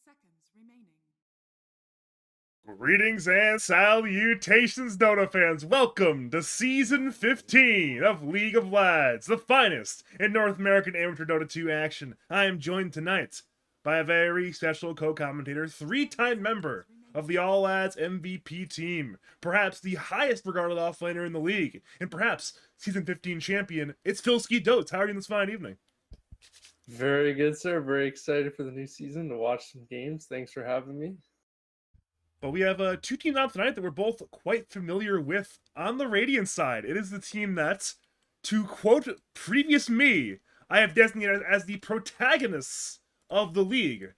seconds remaining. Greetings and salutations, Dota fans. Welcome to Season 15 of League of Lads, the finest in North American amateur Dota 2 action. I am joined tonight by a very special co-commentator, three-time member of the All Lads MVP team, perhaps the highest regarded offlaner in the league, and perhaps Season 15 champion. It's Filski Dotes. How are you this fine evening? Very good, sir. Very excited for the new season to watch some games. Thanks for having me. But we have two teams on tonight that we're both quite familiar with on the Radiant side. It is the team that, to quote previous me, I have designated as the protagonists of the league.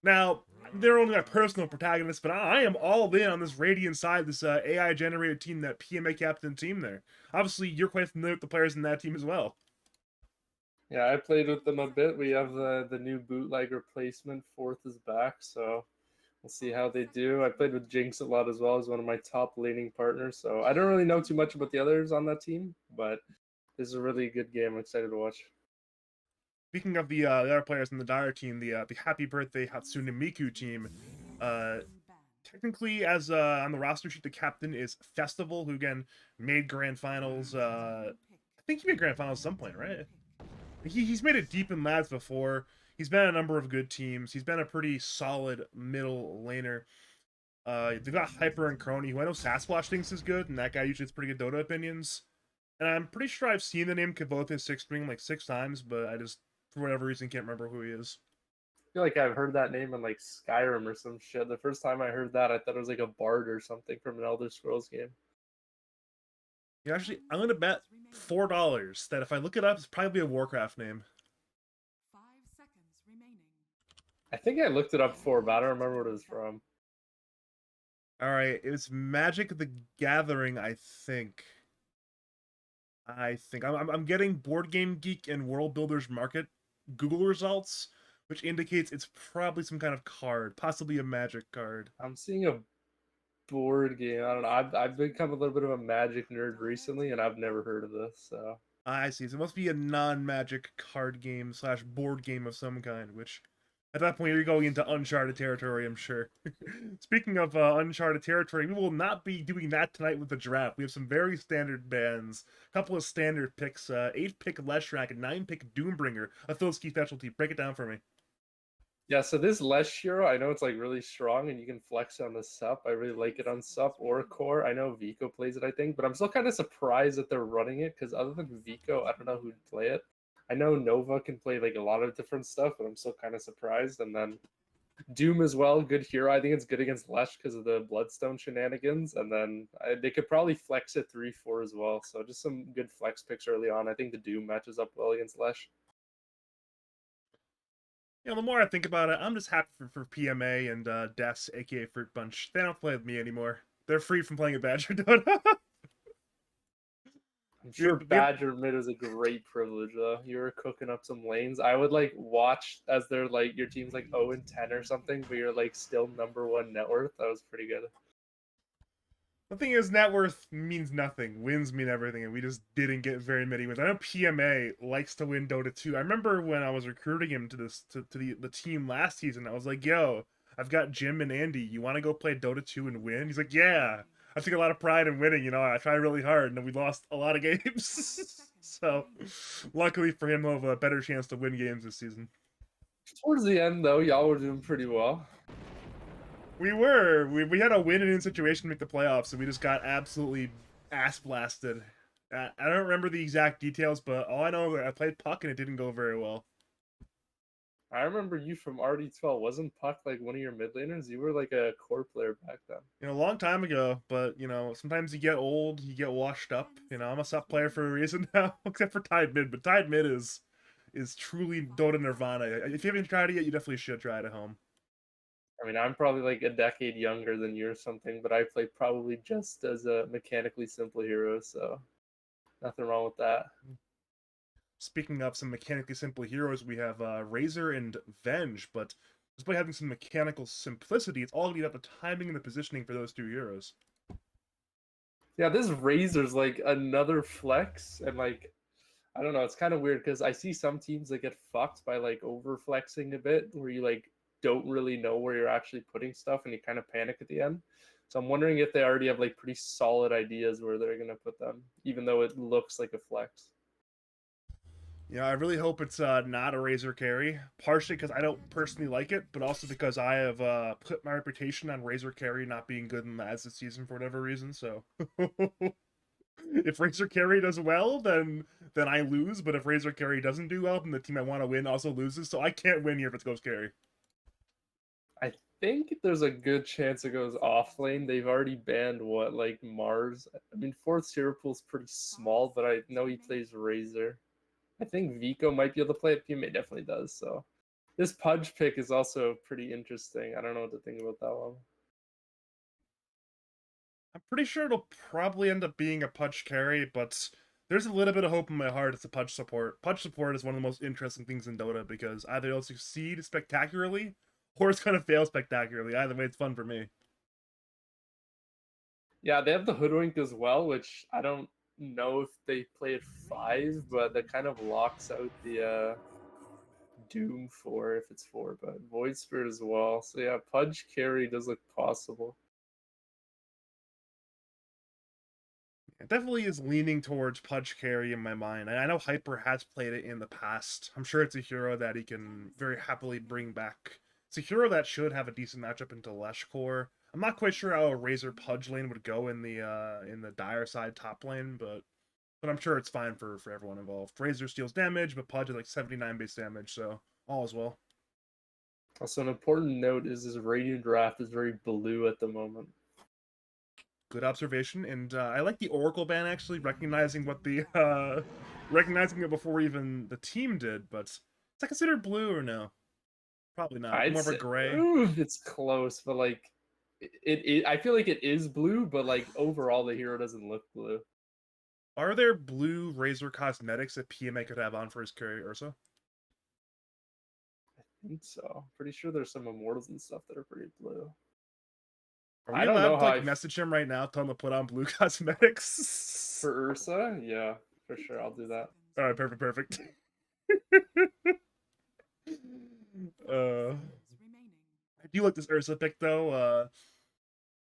Now, they're only my personal protagonists, but I am all in on this Radiant side, this AI-generated team, that PMA captain team there. Obviously, you're quite familiar with the players in that team as well. Yeah, I played with them a bit. We have the new bootleg replacement. Fourth is back, so we'll see how they do. I played with Jinx a lot as well as one of my top laning partners, so I don't really know too much about the others on that team, but this is a really good game. I'm excited to watch. Speaking of the other players in the Dire team, the Happy Birthday Hatsune Miku team, technically, as on the roster sheet, the captain is Festival, who again made grand finals. I think he made grand finals at some point, right? He's made it deep in lads before. He's been on a number of good teams. He's been a pretty solid middle laner. They've got Hyper and Crony, who I know Sasquatch thinks is good, and that guy usually has pretty good Dota opinions. And I'm pretty sure I've seen the name Kavothis Six String like 6 times, but I just, for whatever reason, can't remember who he is. I feel like I've heard that name in like Skyrim or some shit. The first time I heard that, I thought it was like a bard or something from an Elder Scrolls game. Yeah, actually, I'm gonna bet $4 that if I look it up, it's probably a Warcraft name. 5 seconds remaining. I think I looked it up before, but I don't remember what it was from. All right, it was Magic the Gathering, I think. I'm getting Board Game Geek and World Builders Market Google results, which indicates it's probably some kind of card, possibly a Magic card. I'm seeing a board game. I don't know. I've become a little bit of a Magic nerd recently, and I've never heard of this. So I see. So it must be a non-Magic card game / board game of some kind, which at that point you're going into uncharted territory, I'm sure. Speaking of uncharted territory, we will not be doing that tonight with the draft. We have some very standard bands, a couple of standard picks, 8-pick Leshrac, and 9-pick Doombringer, a Filski specialty. Break it down for me. yeah, so this Lesh hero, I know it's like really strong and you can flex on the sup. I really like it on sup or core. I know Vico plays it, I think, but I'm still kind of surprised that they're running it because other than Vico, I don't know who'd play it. I know Nova can play like a lot of different stuff, but I'm still kind of surprised. And then Doom as well, good hero. I think it's good against Lesh because of the Bloodstone shenanigans. And then they could probably flex it 3-4 as well. So just some good flex picks early on. I think the Doom matches up well against Lesh. You know, the more I think about it, I'm just happy for PMA and Des, aka Fruit Punch. They don't play with me anymore. They're free from playing a Badger Dota. I'm sure Badger mid is a great privilege though. You were cooking up some lanes. I would like watch as they're like your team's like 0-10 or something, but you're like still #1 net worth. That was pretty good. The thing is, net worth means nothing. Wins mean everything, and we just didn't get very many wins. I know PMA likes to win Dota 2. I remember when I was recruiting him to the team last season, I was like, yo, I've got Jim and Andy. You want to go play Dota 2 and win? He's like, yeah. I take a lot of pride in winning, you know. I try really hard, and we lost a lot of games. So, luckily for him, he'll have a better chance to win games this season. Towards the end, though, y'all were doing pretty well. We were. We had a win-in situation to make the playoffs, and we just got absolutely ass blasted. I don't remember the exact details, but all I know is I played Puck, and it didn't go very well. I remember you from RD12. Wasn't Puck like one of your mid laners? You were like a core player back then. You know, a long time ago, but, you know, sometimes you get old, you get washed up. You know, I'm a sub player for a reason now, except for Tide Mid, but Tide Mid is truly Dota Nirvana. If you haven't tried it yet, you definitely should try it at home. I mean, I'm probably like a decade younger than you or something, but I play probably just as a mechanically simple hero, so nothing wrong with that. Speaking of some mechanically simple heroes, we have Razor and Venge, but despite having some mechanical simplicity, it's all about the timing and the positioning for those two heroes. Yeah, this Razor's like another flex, and like, I don't know, it's kind of weird because I see some teams that get fucked by like over flexing a bit, where you like don't really know where you're actually putting stuff and you kind of panic at the end. So I'm wondering if they already have like pretty solid ideas where they're gonna put them, even though it looks like a flex. Yeah, I really hope it's not a Razor carry. Partially because I don't personally like it, but also because I have put my reputation on Razor carry not being good in lads this season for whatever reason. So if Razor carry does well, then I lose. But if Razor carry doesn't do well, then the team I want to win also loses. So I can't win here if it's Ghost carry. I think there's a good chance it goes off lane. They've already banned what, like Mars. I mean, fourth hero pool's pretty small, but I know he plays Razor. I think Vico might be able to play it. PMA definitely does. So this Pudge pick is also pretty interesting. I don't know what to think about that one. I'm pretty sure it'll probably end up being a Pudge carry, but there's a little bit of hope in my heart it's a Pudge support. Pudge support is one of the most interesting things in Dota because either it'll succeed spectacularly or it's going to fail spectacularly. Either way, it's fun for me. Yeah, they have the Hoodwink as well, which I don't know if they play at 5, but that kind of locks out the Doom 4 if it's 4, but Void Spirit as well. So yeah, Pudge carry does look possible. It definitely is leaning towards Pudge carry in my mind. And I know Hyper has played it in the past. I'm sure it's a hero that he can very happily bring back. It's a hero that should have a decent matchup into Lesh Core. I'm not quite sure how a Razor Pudge lane would go in the dire side top lane, but I'm sure it's fine for everyone involved. Razor steals damage, but Pudge is like 79 base damage, so all is well. Also, an important note is his Radiant Draft is very blue at the moment. Good observation, and I like the Oracle ban actually, recognizing what the recognizing it before even the team did. But is that considered blue or no? Probably not. I'd More of a say gray. it's close, but like it I feel like it is blue, but like overall the hero doesn't look blue. Are there blue Razor cosmetics that PMA could have on for his carry Ursa? I think so. Pretty sure there's some immortals and stuff that are pretty blue. Are we I don't know allowed to how like message him right now, tell him to put on blue cosmetics? for Ursa, yeah, for sure, I'll do that. All right, perfect. I do like this Ursa pick though.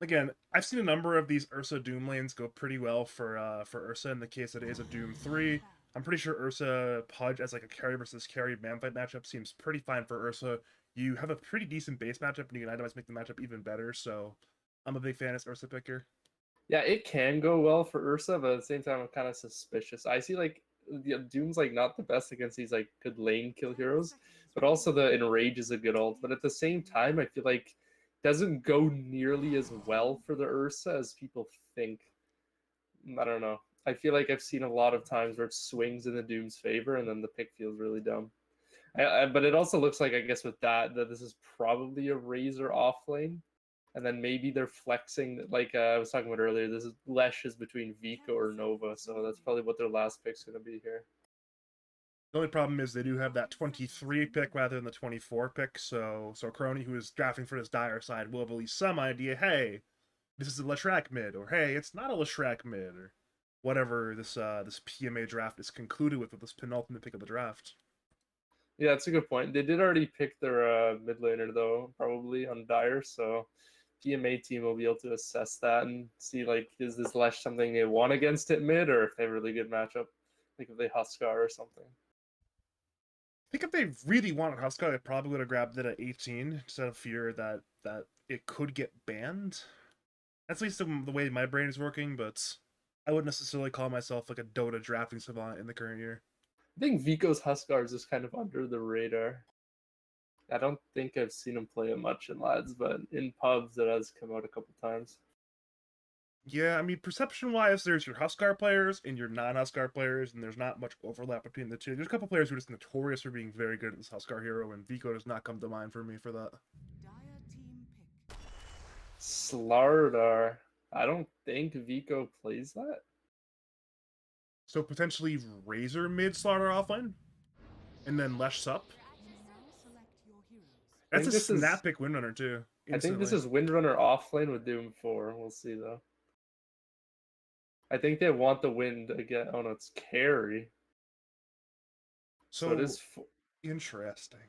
Again, I've seen a number of these Ursa Doom lanes go pretty well for Ursa in the case that it is a Doom 3. I'm pretty sure Ursa Pudge as like a carry versus carry manfight matchup seems pretty fine for Ursa. You have a pretty decent base matchup and you can itemize make the matchup even better, so I'm a big fan of Ursa picker. Yeah, it can go well for Ursa, but at the same time, I'm kind of suspicious. I see like Doom's like not the best against these like good lane kill heroes, but also the Enrage is a good ult. But at the same time, I feel like it doesn't go nearly as well for the Ursa as people think. I don't know. I feel like I've seen a lot of times where it swings in the Doom's favor, and then the pick feels really dumb. But it also looks like, I guess, with that this is probably a Razor off lane. And then maybe they're flexing, like I was talking about earlier, this is Lesh is between Vico or Nova, so that's probably what their last pick's going to be here. The only problem is they do have that 23 pick rather than the 24 pick, so Crony, who is drafting for this dire side, will have at least some idea, hey, this is a Leshrac mid, or hey, it's not a Leshrac mid, or whatever this PMA draft is concluded with this penultimate pick of the draft. Yeah, that's a good point. They did already pick their mid laner, though, probably on Dire, so PMA team will be able to assess that and see, like, is this Lesh something they want against it mid, or if they have a really good matchup, like if they Huskar or something. I think if they really wanted Huskar, they probably would have grabbed it at 18 instead of fear that it could get banned. That's at least the way my brain is working, but I wouldn't necessarily call myself like a Dota drafting savant in the current year. I think Vico's Huskar is just kind of under the radar. I don't think I've seen him play it much in lads, but in pubs it has come out a couple times. Yeah, I mean, perception-wise, there's your Huskar players and your non-Huskar players, and there's not much overlap between the two. There's a couple players who are just notorious for being very good at this Huskar hero, and Vico does not come to mind for me for that. Slardar. I don't think Vico plays that. So potentially Razor mid Slaughter offlane, and then Lesh sup. That's a snap pick Windrunner too. Instantly. I think this is Windrunner offlane with Doom 4. We'll see though. I think they want the wind again. Oh no, it's carry. So it is interesting.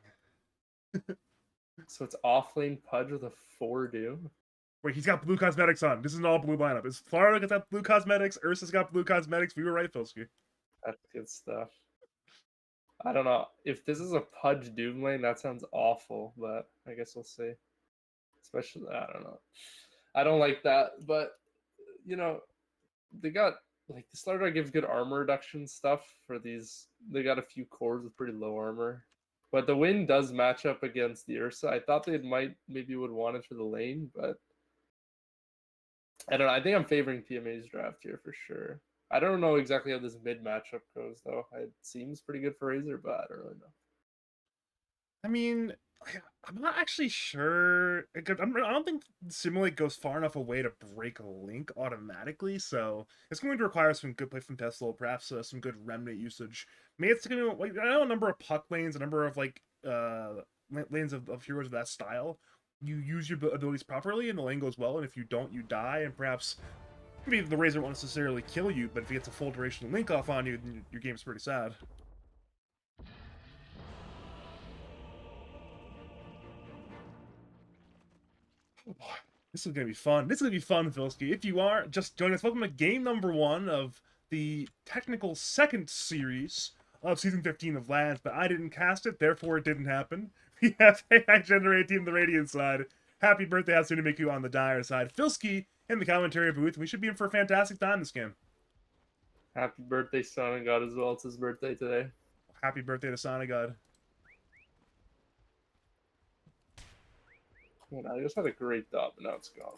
So it's offlane Pudge with a 4 Doom. Wait, he's got blue cosmetics on. This is an all blue lineup. Is Florida got blue cosmetics? Ursa's got blue cosmetics. We were right, Filski. That's good stuff. I don't know. If this is a Pudge Doom lane, that sounds awful, but I guess we'll see. Especially, I don't know. I don't like that, but, you know, they got, like, the starter gives good armor reduction stuff for these. They got a few cores with pretty low armor. But the win does match up against the Ursa. I thought they maybe would want it for the lane, but I don't know. I think I'm favoring PMA's draft here for sure. I don't know exactly how this mid matchup goes, though. It seems pretty good for Razor, but I don't really know. I mean, I'm not actually sure. I don't think Simulate goes far enough away to break a link automatically, so it's going to require some good play from Tesla, perhaps some good remnant usage. Maybe it's going to, like, I know a number of puck lanes, a number of, like, lanes of heroes of that style. You use your abilities properly, and the lane goes well, and if you don't, you die, and perhaps maybe the Razor won't necessarily kill you, but if he gets a full duration link off on you, then your game's pretty sad. Oh boy, this is gonna be fun. This is gonna be fun, Filski. If you are just joining us, welcome to game number 1 of the technical second series of season 15 of Lands, but I didn't cast it, therefore it didn't happen. We have AI generated team on the Radiant side. Happy birthday, Hatsune Miku on the Dire side. Filski in the commentary booth. We should be in for a fantastic time this game. Happy birthday, Sonic God, as well. It's his birthday today. Happy birthday to Sonic God. Man, I just had a great thought, but now it's gone.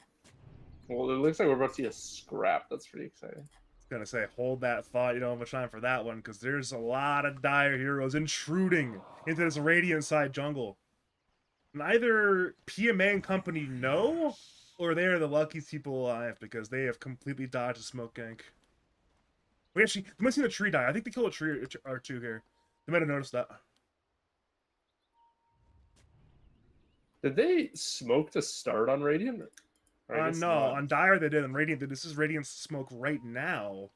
Well, it looks like we're about to see a scrap. That's pretty exciting. I was gonna say, hold that thought. You don't have much time for that one, because there's a lot of Dire heroes intruding into this Radiant side jungle. Neither PMA and company know, or they are the luckiest people alive, because they have completely dodged a smoke gank. We actually, they might have seen a tree die. I think they killed a tree or two here. They might have noticed that. Did they smoke to start on Radiant? No, not. On Dire they did, and Radiant did. This is Radiant's smoke right now.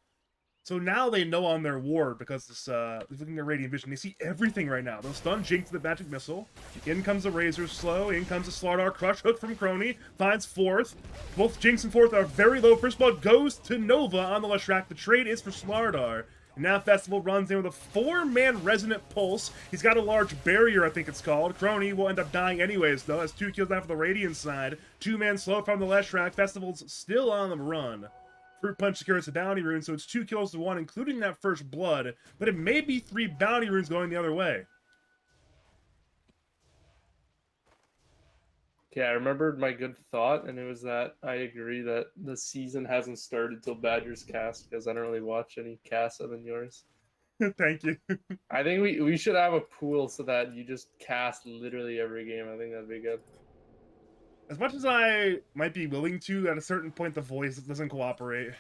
So now they know on their ward, because this looking at Radiant Vision, they see everything right now. They'll stun Jinx to the magic missile. In comes the Razor Slow. In comes the Slardar. Crush Hook from Crony. Finds fourth. Both Jinx and fourth are very low. First blood goes to Nova on the Leshrac. The trade is for Slardar. And now Festival runs in with a 4-man Resonant Pulse. He's got a large barrier, I think it's called. Crony will end up dying anyways, though, as 2 kills now for the Radiant side. 2-man slow from the Leshrac. Festival's still on the run. Fruit Punch secures the bounty rune, so it's 2 kills to 1, including that first blood. But it may be 3 bounty runes going the other way. Okay, I remembered my good thought, and it was that I agree that the season hasn't started till Badgers cast, because I don't really watch any casts other than yours. Thank you. I think we should have a pool so that you just cast literally every game. I think that'd be good. As much as I might be willing to, at a certain point the voice doesn't cooperate.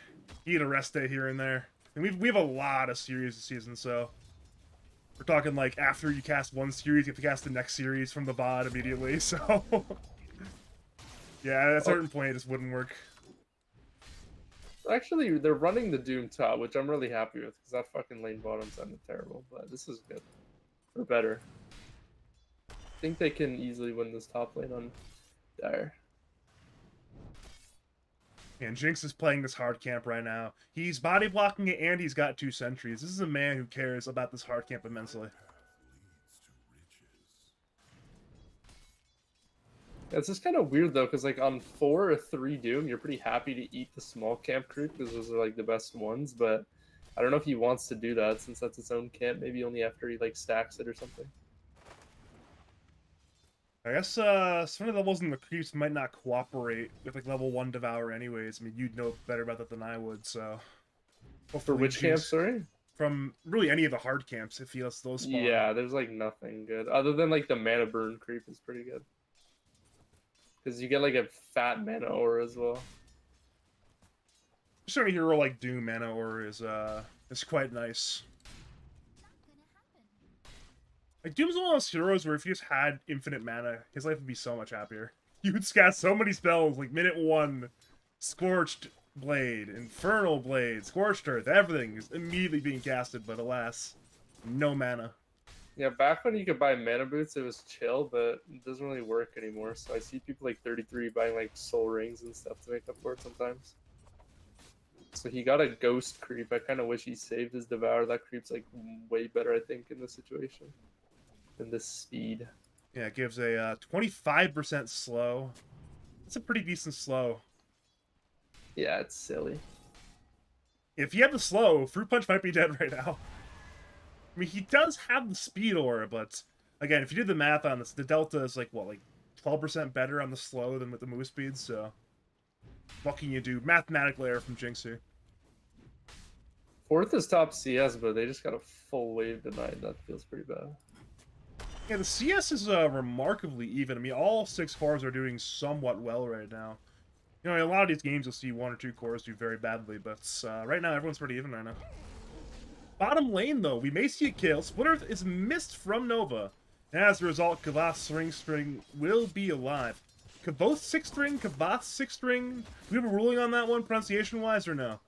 You need a rest day here and there. And we have a lot of series this season, so we're talking like after you cast one series, you have to cast the next series from the VOD immediately, so yeah, at a certain point it just wouldn't work. Actually, they're running the Doom top, which I'm really happy with, because that fucking lane bottom sounded terrible, but this is good. Or better. I think they can easily win this top lane on Dire. And Jinx is playing this hard camp right now. He's body blocking it, and he's got 2 sentries. This is a man who cares about this hard camp immensely. It's just kind of weird though, because like on 4 or 3 Doom, you're pretty happy to eat the small camp creep, because those are like the best ones. But I don't know if he wants to do that, since that's its own camp. Maybe only after he like stacks it or something. I guess some of the levels in the creeps might not cooperate with like level 1 Devour anyways. I mean, you'd know better about that than I would, so. For which camp, sorry? From really any of the hard camps, if he lets those spawn. Yeah, there's like nothing good. Other than like the mana burn creep is pretty good. Because you get like a fat mana aura as well. Just a hero like Doom mana aura is quite nice. Like, Doom's one of those heroes where if he just had infinite mana, his life would be so much happier. You would cast so many spells, like minute 1, Scorched Blade, Infernal Blade, Scorched Earth, everything is immediately being casted, but alas, no mana. Yeah, back when you could buy mana boots, it was chill, but it doesn't really work anymore. So I see people like 33 buying like soul rings and stuff to make up for it sometimes. So he got a ghost creep. I kind of wish he saved his devour. That creep's like way better, I think, in this situation than this speed. Yeah, it gives a 25% slow. That's a pretty decent slow. Yeah, it's silly. If he had the slow, Fruit Punch might be dead right now. I mean, he does have the speed aura, but again, if you do the math on this, the delta is like, what, like 12% better on the slow than with the move speed, so what can you do? Mathematical error from Jinx here. Fourth is top CS, but they just got a full wave denied. That feels pretty bad. Yeah, the CS is remarkably even. I mean, all 6 cores are doing somewhat well right now. You know, in a lot of these games, you'll see 1 or 2 cores do very badly, but right now, everyone's pretty even right now. Bottom lane, though, we may see a kill. Splitter is missed from Nova, and as a result, Kavath's string will be alive. Kavoth 6-string, Kavath 6-string. Do we have a ruling on that one, pronunciation-wise, or no?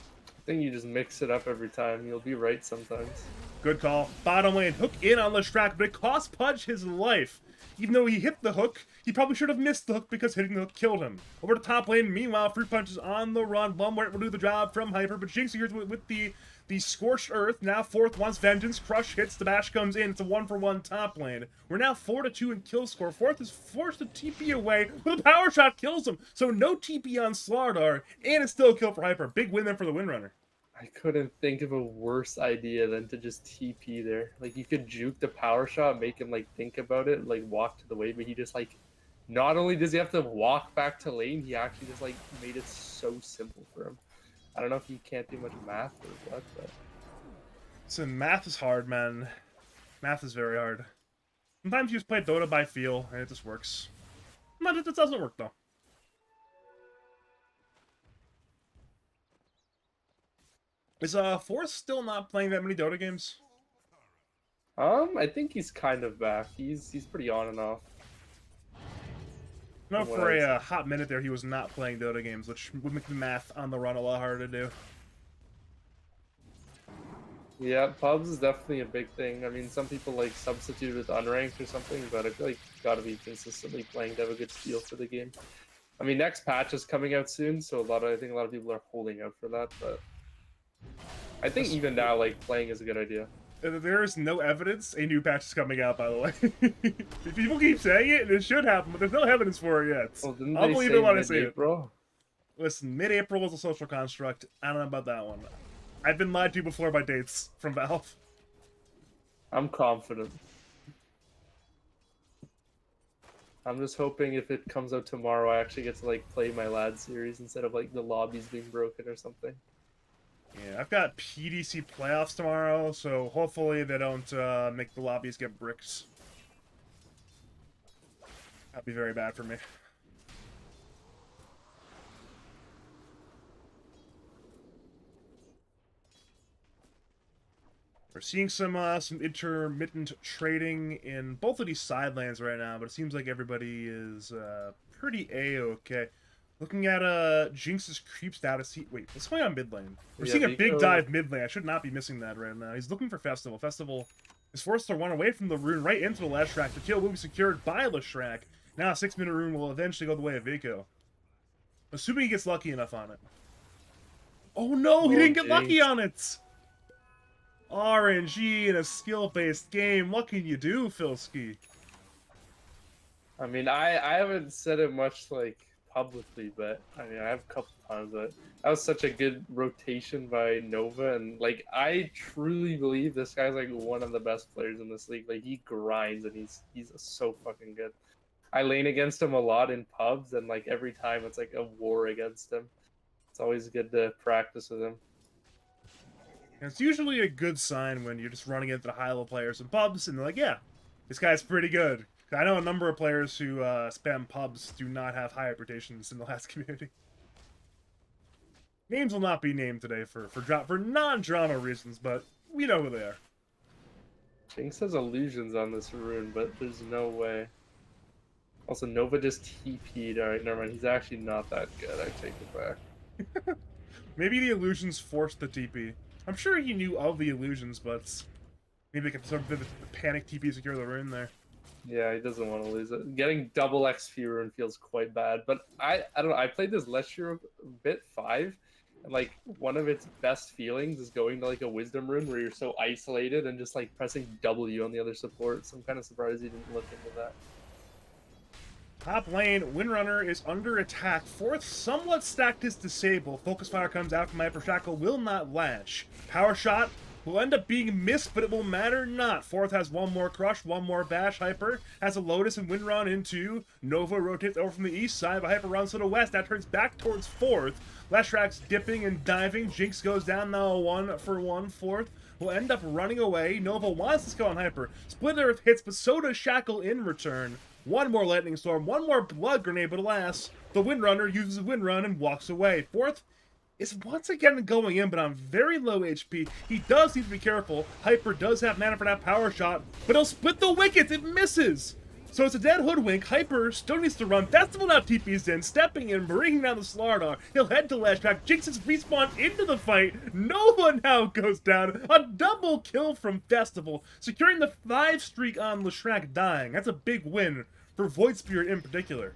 I think you just mix it up every time. You'll be right sometimes. Good call. Bottom lane, hook in on Leshrac, but it cost Pudge his life. Even though he hit the hook, he probably should have missed the hook because hitting the hook killed him. Over to top lane, meanwhile, Fruit Punch is on the run. Blumwart will do the job from Hyper, but Jinx here with the Scorched Earth. Now Fourth wants Vengeance. Crush hits, the bash comes in. It's a 1-for-1 top lane. We're now 4-2 in kill score. Fourth is forced to TP away, but the power shot kills him. So no TP on Slardar, and it's still a kill for Hyper. Big win there for the Windrunner. I couldn't think of a worse idea than to just TP there. Like, you could juke the power shot, make him, like, think about it, like, walk to the wave, but he just, like, not only does he have to walk back to lane, he actually just, like, made it so simple for him. I don't know if he can't do much math or what, but... So math is hard, man. Math is very hard. Sometimes you just play Dota by feel, and it just works. Sometimes it doesn't work, though. Is Forrest still not playing that many Dota games? I think he's kind of back. He's pretty on and off. No, for a hot minute there, he was not playing Dota games, which would make the math on the run a lot harder to do. Yeah, pubs is definitely a big thing. I mean, some people like substitute with unranked or something, but I feel like you gotta be consistently playing to have a good feel for the game. I mean, next patch is coming out soon, so I think a lot of people are holding out for that, but I think even now, like, playing is a good idea. There is no evidence a new patch is coming out, by the way. People keep saying it, and it should happen, but there's no evidence for it yet. Well, didn't I'll they believe say it when I see it. mid-April? Listen, mid-April is a social construct. I don't know about that one. I've been lied to before by dates from Valve. I'm confident. I'm just hoping if it comes out tomorrow, I actually get to, like, play my lad series instead of, like, the lobbies being broken or something. Yeah, I've got PDC playoffs tomorrow, so hopefully they don't make the lobbies get bricked. That'd be very bad for me. We're seeing some intermittent trading in both of these side lanes right now, but it seems like everybody is pretty A-okay. Looking at Jinx's creep status. Wait, what's going on mid lane? We're seeing a big dive mid lane. I should not be missing that right now. He's looking for Festival. Festival is forced to run away from the rune right into the Leshrac. The kill will be secured by Leshrac. Now a 6-minute rune will eventually go the way of Vico. Assuming he gets lucky enough on it. Oh no, he didn't get lucky on it! RNG in a skill-based game. What can you do, Filski? I mean, I haven't said it much, like, publicly, but I mean, I have a couple times, but that was such a good rotation by Nova, and like, I truly believe this guy's like one of the best players in this league. Like, he grinds and he's so fucking good. I lane against him a lot in pubs, and like every time it's like a war against him. It's always good to practice with him. It's usually a good sign when you're just running into the high-level players in pubs, and they're like, yeah, this guy's pretty good. I know a number of players who spam pubs do not have high reputations in the last community. Names will not be named today for non-drama reasons, but we know who they are. Jinx has illusions on this rune, but there's no way. Also, Nova just TP'd. Alright, never mind. He's actually not that good. I take it back. Maybe the illusions forced the TP. I'm sure he knew of the illusions, but Maybe they can sort of the panic TP secure the rune there. Yeah, he doesn't want to lose it. Getting double XP rune feels quite bad. But I don't know. I played this last year bit 5, and like one of its best feelings is going to like a wisdom rune where you're so isolated and just like pressing W on the other support. So I'm kind of surprised he didn't look into that. Top lane, Windrunner is under attack. Fourth somewhat stacked his disable. Focus Fire comes out from Hyper Shackle, will not latch. Power Shot will end up being missed, but it will matter not. Fourth has one more Crush, one more Bash. Hyper has a Lotus and Windrun into Nova, rotates over from the east side, but Hyper runs to the west. That turns back towards Fourth. Leshrak's dipping and diving. Jinx goes down now, 1-for-1. Fourth will end up running away. Nova wants to go on Hyper. Split Earth hits, but so does Shackle in return. One more Lightning Storm, one more Blood Grenade, but alas, the Windrunner uses Windrun and walks away. Fourth is once again going in, but on very low HP. He does need to be careful. Hyper does have mana for that Power Shot, but he'll split the wickets. It misses. So it's a dead Hoodwink. Hyper still needs to run. Festival now TP's in, stepping in, bringing down the Slardar. He'll head to Leshrac. Jinx is respawned into the fight. Nova now goes down. A double kill from Festival, securing the 5 streak on Leshrac dying. That's a big win for Void Spirit in particular.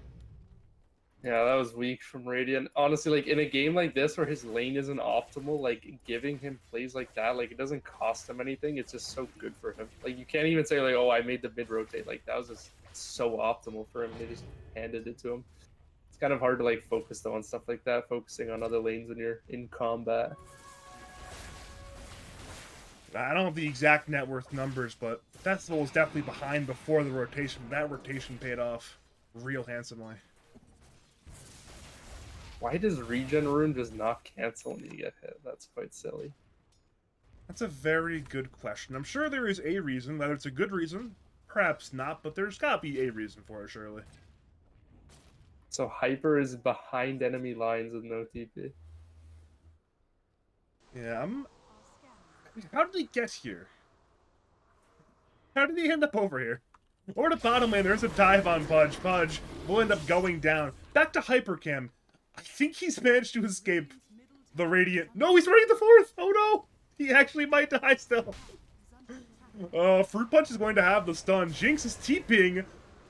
Yeah, that was weak from Radiant. Honestly, like in a game like this where his lane isn't optimal, like giving him plays like that, like it doesn't cost him anything. It's just so good for him. Like you can't even say like, oh, I made the mid rotate. Like that was just so optimal for him. They just handed it to him. It's kind of hard to like focus though on stuff like that, focusing on other lanes when you're in combat. I don't have the exact net worth numbers, but Festival was definitely behind before the rotation. That rotation paid off real handsomely. Why does regen rune just not cancel when you get hit? That's quite silly. That's a very good question. I'm sure there is a reason. Whether it's a good reason, perhaps not, but there's gotta be a reason for it, surely. So Hyper is behind enemy lines with no TP. Yeah, how did he get here? How did he end up over here? Over to bottom lane, there's a dive on Pudge. Pudge will end up going down. Back to Hypercam. I think he's managed to escape the Radiant. No, he's running the fourth! Oh no! He actually might die still. Fruit Punch is going to have the stun. Jinx is TPing.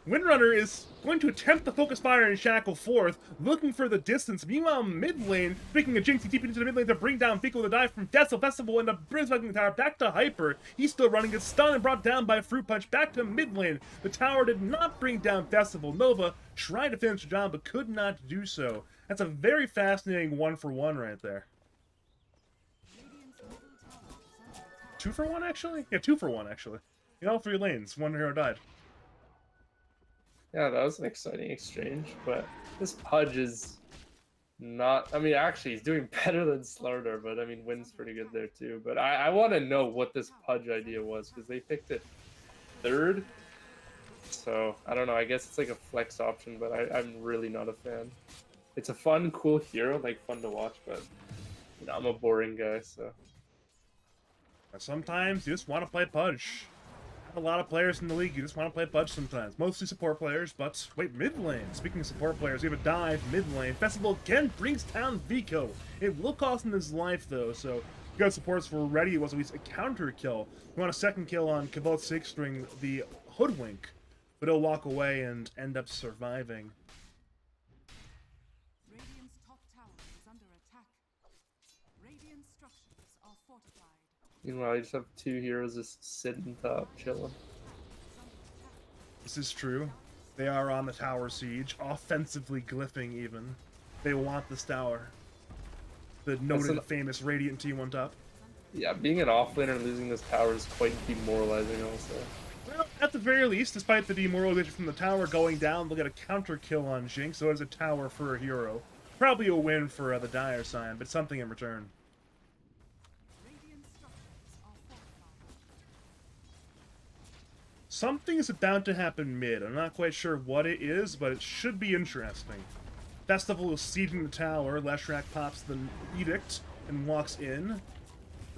Windrunner is going to attempt the Focus Fire and Shackle fourth, looking for the distance. Meanwhile, mid lane, picking a Jinx, TPing into the mid lane to bring down Vico with a dive from Festival. Festival will end up brisbacking the tower back to Hyper. He's still running, gets stunned and brought down by Fruit Punch back to mid lane. The tower did not bring down Festival. Nova tried to finish the job, but could not do so. That's a very fascinating 1-for-1 right there. 2-for-1 actually? Yeah, 2-for-1 actually. In all 3 lanes, one hero died. Yeah, that was an exciting exchange, but this Pudge is not... I mean, actually, he's doing better than Slardar, but I mean, Wynn's pretty good there too. But I want to know what this Pudge idea was, because they picked it 3rd. So, I don't know, I guess it's like a flex option, but I'm really not a fan. It's a fun, cool hero, like fun to watch, but you know, I'm a boring guy, so... Sometimes you just want to play Pudge. A lot of players in the league, you just want to play Pudge sometimes. Mostly support players, but wait, mid lane. Speaking of support players, we have a dive mid lane. Festival again brings down Vico. It will cost him his life though, so good supports were ready. It was at least a counter kill. We want a second kill on Kavot 6 string the Hoodwink, but he'll walk away and end up surviving. Radiant's top tower is under attack. Radiant structures are fortified. Meanwhile, you just have 2 heroes just sitting top, chilling. This is true. They are on the tower siege, offensively glyphing even. They want this tower. The noted famous Radiant team on top. Yeah, being an offlaner and losing this tower is quite demoralizing also. Well, at the very least, despite the demoralization from the tower going down, they'll get a counter kill on Jinx, so there's a tower for a hero. Probably a win for the Dire Sign, but something in return. Radiant structures are fortified. Something is about to happen mid. I'm not quite sure what it is, but it should be interesting. Festival is sieging the tower. Leshrac pops the edict and walks in.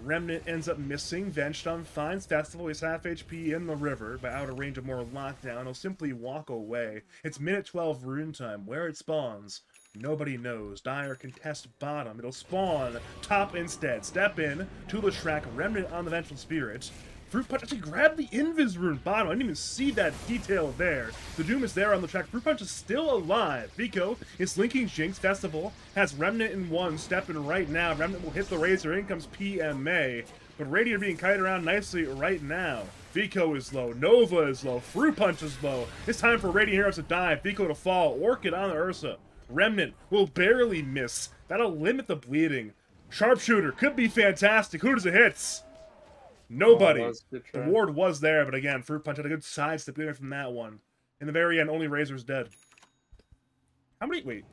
Remnant ends up missing. Venstone finds Festival. He's half HP in the river, but out of range of more lockdown. He'll simply walk away. It's minute 12 rune time. Where it spawns, nobody knows. Dire contest bottom. It'll spawn top instead. Step in to Leshrac. Remnant on the Vengeful Spirit. Fruit Punch actually grabbed the Invis rune bottom. I didn't even see that detail there. The Doom is there on the track. Fruit Punch is still alive. Vico is linking Jinx. Festival has Remnant in one, stepping right now. Remnant will hit the Razor. In comes PMA. But Radiant being kited around nicely right now. Vico is low. Nova is low. Fruit Punch is low. It's time for Radiant Heroes to dive. Vico to fall. Orchid on the Ursa. Remnant will barely miss. That'll limit the bleeding. Sharpshooter could be fantastic. Who does it hit? Nobody. Oh, The ward was there, but again, Fruit Punch had a good sidestep away from that one. In the very end, only Razor's dead. How many? Wait.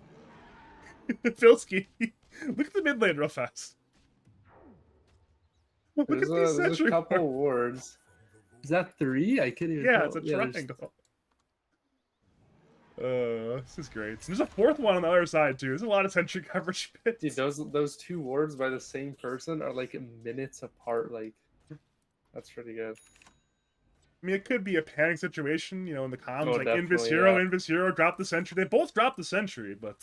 Filski. Look at the mid lane real fast. Look at these There's a sentry couple wards. wards. Is that 3? I can't even Yeah, tell. it's a there's- triangle. This is great. There's a fourth one on the other side too. There's a lot of sentry coverage bits. Dude, those 2 wards by the same person are like minutes apart. Like, that's pretty good. I mean, it could be a panic situation, you know, in the comms, Oh, like Invis definitely, Hero, yeah. Invis Hero, drop the sentry. They both dropped the sentry, but...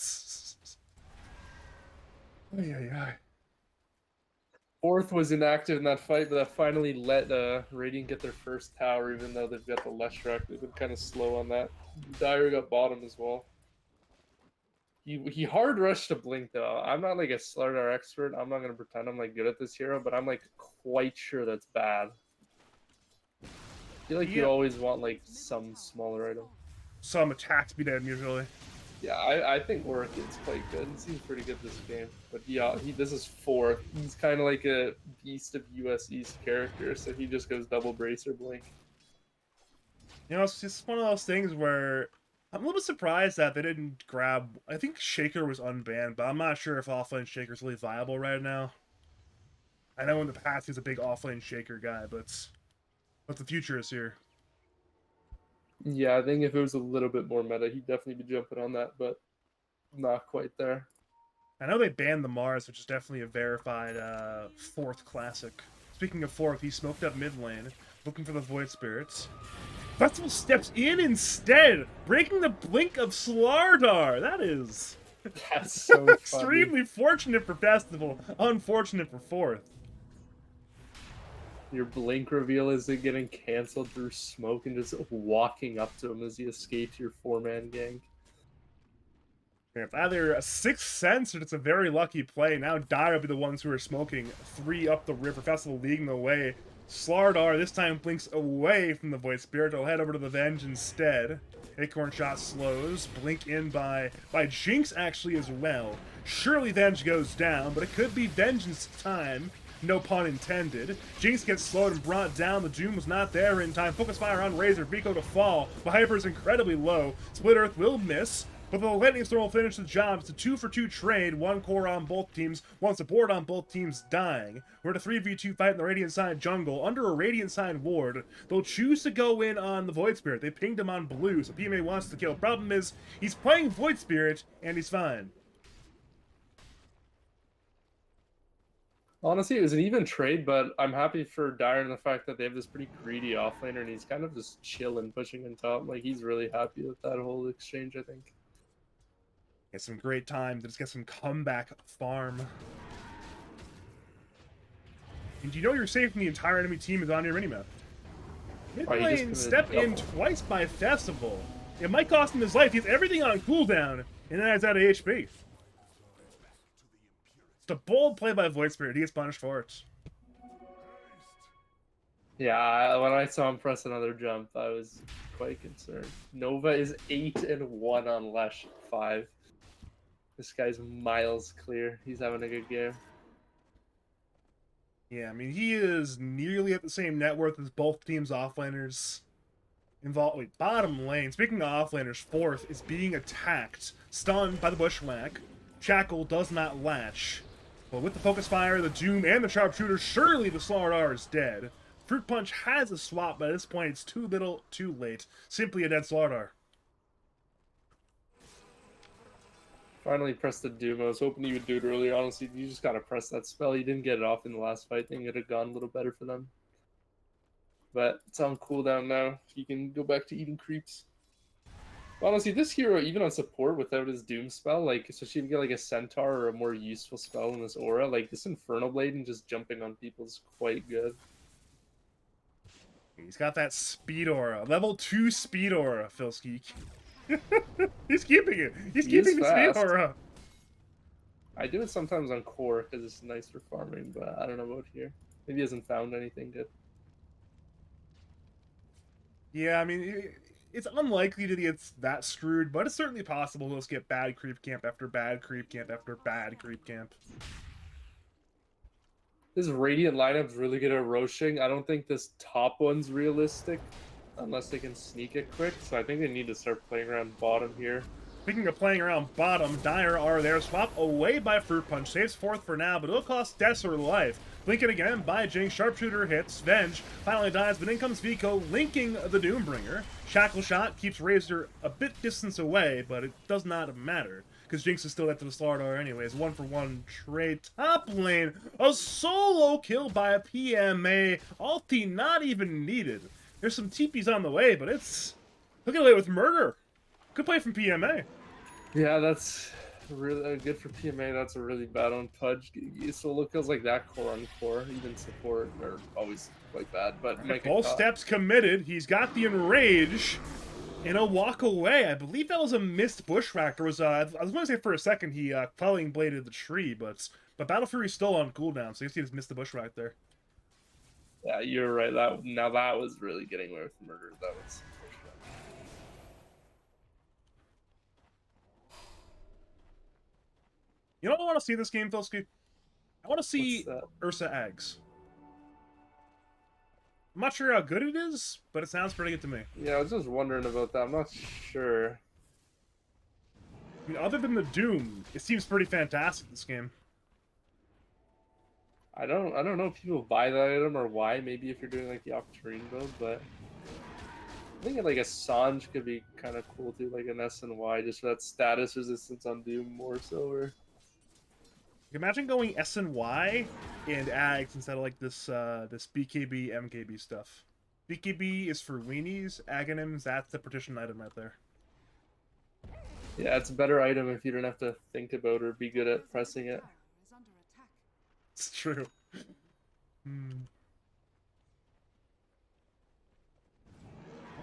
Yeah. 4th was inactive in that fight, but that finally let Radiant get their first tower, even though they've got the Leshrac. They've been kind of slow on that. Dire got bottom as well. He hard rushed to Blink, though. I'm not like a Slardar expert. I'm not going to pretend I'm like good at this hero, but I'm like quite sure that's bad. I feel like you always want like some smaller item. Some attack speed item usually. Yeah, I think Orchid's quite good. He seems pretty good this game. But yeah, this is 4th. He's kind of like a Beast of US East character, so he just goes double Bracer Blink. You know, it's just one of those things where I'm a little bit surprised that they didn't grab... I think Shaker was unbanned, but I'm not sure if offlane Shaker is really viable right now. I know in the past he's a big offlane Shaker guy, but the future is here. Yeah, I think if it was a little bit more meta, he'd definitely be jumping on that, but not quite there. I know they banned the Mars, which is definitely a verified 4th classic. Speaking of 4th, he smoked up mid lane, looking for the Void Spirits. Festival steps in instead, breaking the blink of Slardar. That is That's so extremely fortunate for Festival, unfortunate for 4th. Your blink reveal is it getting canceled through smoke and just walking up to him as he escapes your 4-man gank. It's either a 6th sense or it's a very lucky play. Now Dire will be the ones who are smoking 3 up the river. Festival leading the way. Slardar this time blinks away from the Void Spirit. He'll head over to the Venge instead. Acorn shot slows. Blink in by Jinx actually as well. Surely Venge goes down, but it could be Vengeance time. No pun intended. Jinx gets slowed and brought down. The Doom was not there in time. Focus fire on Razor. Vico to fall. The Hyper is incredibly low. Split Earth will miss. But the Lightning Storm will finish the job. It's a 2-for-2 trade. 1 core on both teams. 1 support on both teams dying. We're at a 3v2 fight in the Radiant Side jungle. Under a Radiant Side ward. They'll choose to go in on the Void Spirit. They pinged him on blue, so PMA wants to kill. Problem is, he's playing Void Spirit, and he's fine. Honestly, it was an even trade, but I'm happy for Dire in the fact that they have this pretty greedy offlaner, and he's kind of just chilling, pushing on top. Like, he's really happy with that whole exchange, I think. Get some great time to just get some comeback farm. And you know you're safe when the entire enemy team is on your minimap. Mid lane, step in twice by Festival. It might cost him his life. He has everything on cooldown, and then has out of HP. It's a bold play by Void Spirit. He gets punished for it. Yeah, when I saw him press another jump, I was quite concerned. Nova is 8-1 on Lesh 5. This guy's miles clear. He's having a good game. Yeah, I mean, he is nearly at the same net worth as both teams' offlaners involved. Wait, bottom lane. Speaking of offlaners, 4th is being attacked. Stunned by the Bushwhack. Shackle does not latch. But with the Focus Fire, the Doom, and the Sharpshooter, surely the Slardar is dead. Fruit Punch has a swap, but at this point it's too little, too late. Simply a dead Slardar. Finally pressed the Doom. I was hoping he would do it earlier. Honestly, you just gotta press that spell. You didn't get it off in the last fight. I think it would have gone a little better for them. But it's on cooldown now. He can go back to eating creeps. But honestly, this hero, even on support without his Doom spell, like, especially if you get like a Centaur or a more useful spell in this aura, like this Infernal Blade and just jumping on people is quite good. He's got that speed aura. Level 2 speed aura, Filski. He's keeping it. He's He is keeping the speed fast. aura. I do it sometimes on core because it's nice for farming, but I don't know about here. Maybe he hasn't found anything good. Yeah, I mean, it's unlikely to get that screwed, but it's certainly possible he'll just get bad creep camp after bad creep camp after bad creep camp. This Radiant lineup's really good at roshing. I don't think this top one's realistic unless they can sneak it quick, so I think they need to start playing around bottom here. Speaking of playing around bottom, Dire are there. Swap away by Fruit Punch. Saves fourth for now, but it'll cost deaths or life. Blink it again by Jinx. Sharpshooter hits. Venge finally dies, but in comes Vico, linking the Doombringer. Shackle Shot keeps Razor a bit distance away, but it does not matter, because Jinx is still at the Slardar anyways. 1-for-1 trade. Top lane, a solo kill by a PMA. Ulti not even needed. There's some TPs on the way, but it's... Look at it with murder. Good play from PMA. Yeah, that's really good for PMA. That's a really bad on Pudge. Solo kills like that core on core, even support, are always quite bad. But Both steps committed. He's got the enrage, and a walk away. I believe that was a missed bushwhacker. Was I was going to say for a second he quelling bladed the tree, but Battle Fury's still on cooldown, so I guess he just missed the bushwhack there. Yeah, you're right. That was really getting away with murder. That was. You know what I want to see this game, Filski? I want to see Ursa Eggs. I'm not sure how good it is, but it sounds pretty good to me. Yeah, I was just wondering about that. I'm not sure. I mean, other than the Doom, it seems pretty fantastic, this game. I don't know if people buy that item or why. Maybe if you're doing like the off-terrain build, but I think like a Sange could be kind of cool too, like an SNY, just for that status resistance on Doom more so. Or imagine going SNY and Ags instead of like this this BKB MKB stuff. BKB is for weenies, Aghanims, that's the partition item right there. Yeah, it's a better item if you don't have to think about or be good at pressing it. It's true.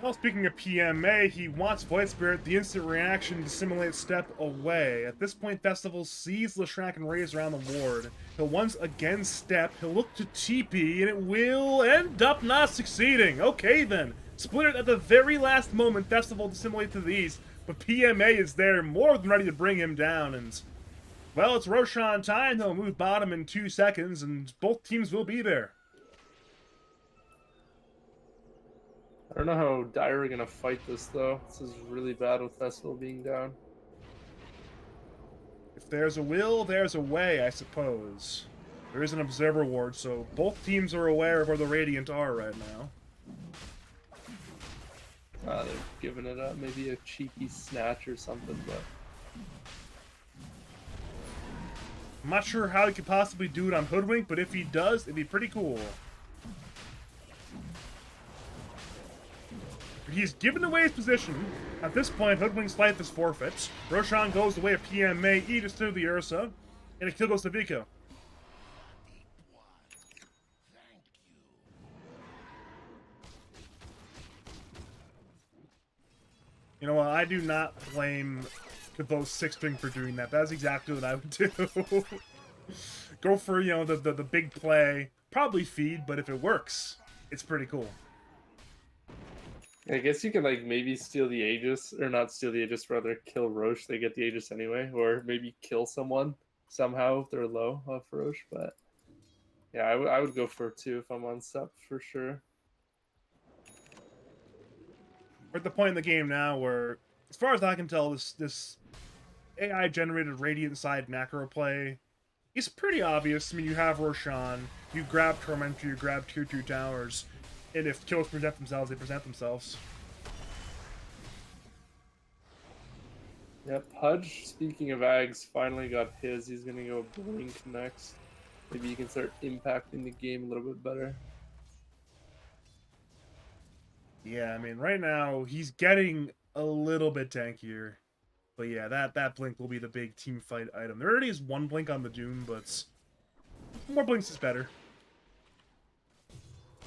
Well, speaking of PMA, he wants Void Spirit, the instant reaction to simulate step away. At this point, Festival sees Leshrac and Raze around the ward. He'll once again step, he'll look to TP, and it will end up not succeeding. Okay then, split it at the very last moment, Festival to simulate to these, but PMA is there, more than ready to bring him down, and... well, it's Roshan time, he'll move bottom in 2 seconds, and both teams will be there. I don't know how Dire are gonna fight this though. This is really bad with Festival being down. If there's a will, there's a way, I suppose. There is an observer ward, so both teams are aware of where the Radiant are right now. They're giving it up, maybe a cheeky snatch or something, but... I'm not sure how he could possibly do it on Hoodwink, but if he does, it'd be pretty cool. He's given away his position. At this point, Hoodwink's life is forfeit. Roshan goes the way of PMA, eats through the Ursa, and a kill goes to Vico. You know what? I do not blame the both 6-string for doing that. That's exactly what I would do. Go for, you know, the big play. Probably feed, but if it works, it's pretty cool. I guess you can like maybe steal the Aegis, or not steal the Aegis, rather kill Roche. They get the Aegis anyway, or maybe kill someone somehow if they're low off Roche. But yeah, I would go for 2 if I'm on SEP for sure. We're at the point in the game now where, as far as I can tell, this AI generated Radiant side macro play is pretty obvious. I mean, you have Roshan, you grab Tormentor, you grab tier 2 towers. And if kills present themselves, they present themselves. Yeah, Pudge, speaking of Ags, finally got his. He's going to go Blink next. Maybe he can start impacting the game a little bit better. Yeah, I mean, right now, he's getting a little bit tankier. But yeah, that Blink will be the big team fight item. There already is 1 Blink on the Doom, but more Blinks is better.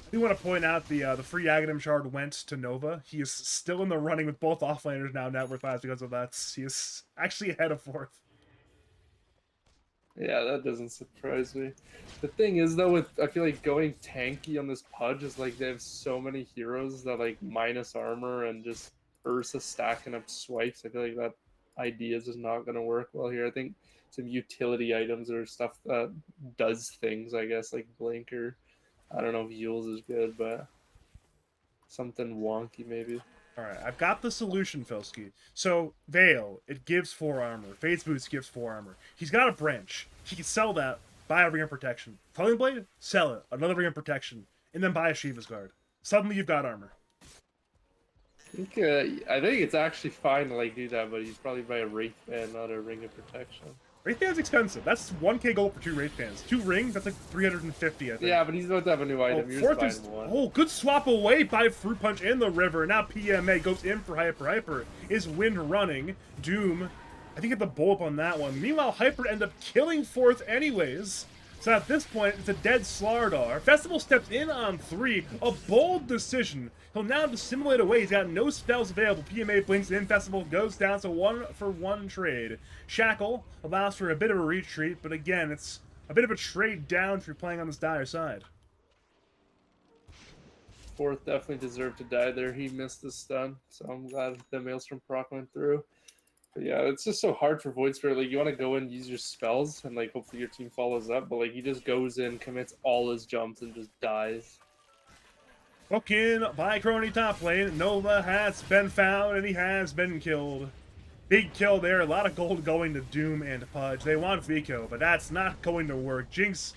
I do want to point out the free Aghanim shard went to Nova. He is still in the running with both offlaners now, net worth 5 because of that. He is actually ahead of 4th. Yeah, that doesn't surprise me. The thing is, though, with I feel like going tanky on this Pudge is like they have so many heroes that like minus armor and just Ursa stacking up swipes. I feel like that idea is just not going to work well here. I think some utility items or stuff that does things, I guess, like Blink or I don't know if Yules is good, but something wonky maybe. Alright, I've got the solution, Filski. So, Veil, it gives 4 armor. Fade's Boots gives 4 armor. He's got a branch. He can sell that, buy a Ring of Protection. Falling Blade, sell it, another Ring of Protection, and then buy a Shiva's Guard. Suddenly you've got armor. I think it's actually fine to like do that, but he's probably buy a Wraith Band, not a Ring of Protection. Wraith Band's expensive. That's 1k gold for 2 Wraith Bands. 2 rings, that's like 350, I think. Yeah, but he's about to have a new item. You're Fourth just is buying one. good swap away by Fruit Punch in the river. Now PMA goes in for Hyper. Hyper is wind running. Doom, I think, get the bull up on that one. Meanwhile, Hyper end up killing 4th anyways. So at this point, it's a dead Slardar. Festival steps in on 3. A bold decision. He'll now dissimulate away. He's got no spells available. PMA blinks in. Festival goes down to 1-for-1 trade. Shackle allows for a bit of a retreat, but again, it's a bit of a trade down if you're playing on this dire side. 4th definitely deserved to die there. He missed the stun, so I'm glad the Maelstrom proc went through. But yeah, it's just so hard for Void Spirit. Like, you want to go and use your spells, and like hopefully your team follows up, but like he just goes in, commits all his jumps, and just dies. Hook in by Crony top lane. Nova has been found, and he has been killed. Big kill there. A lot of gold going to Doom and Pudge. They want Vico, but that's not going to work. Jinx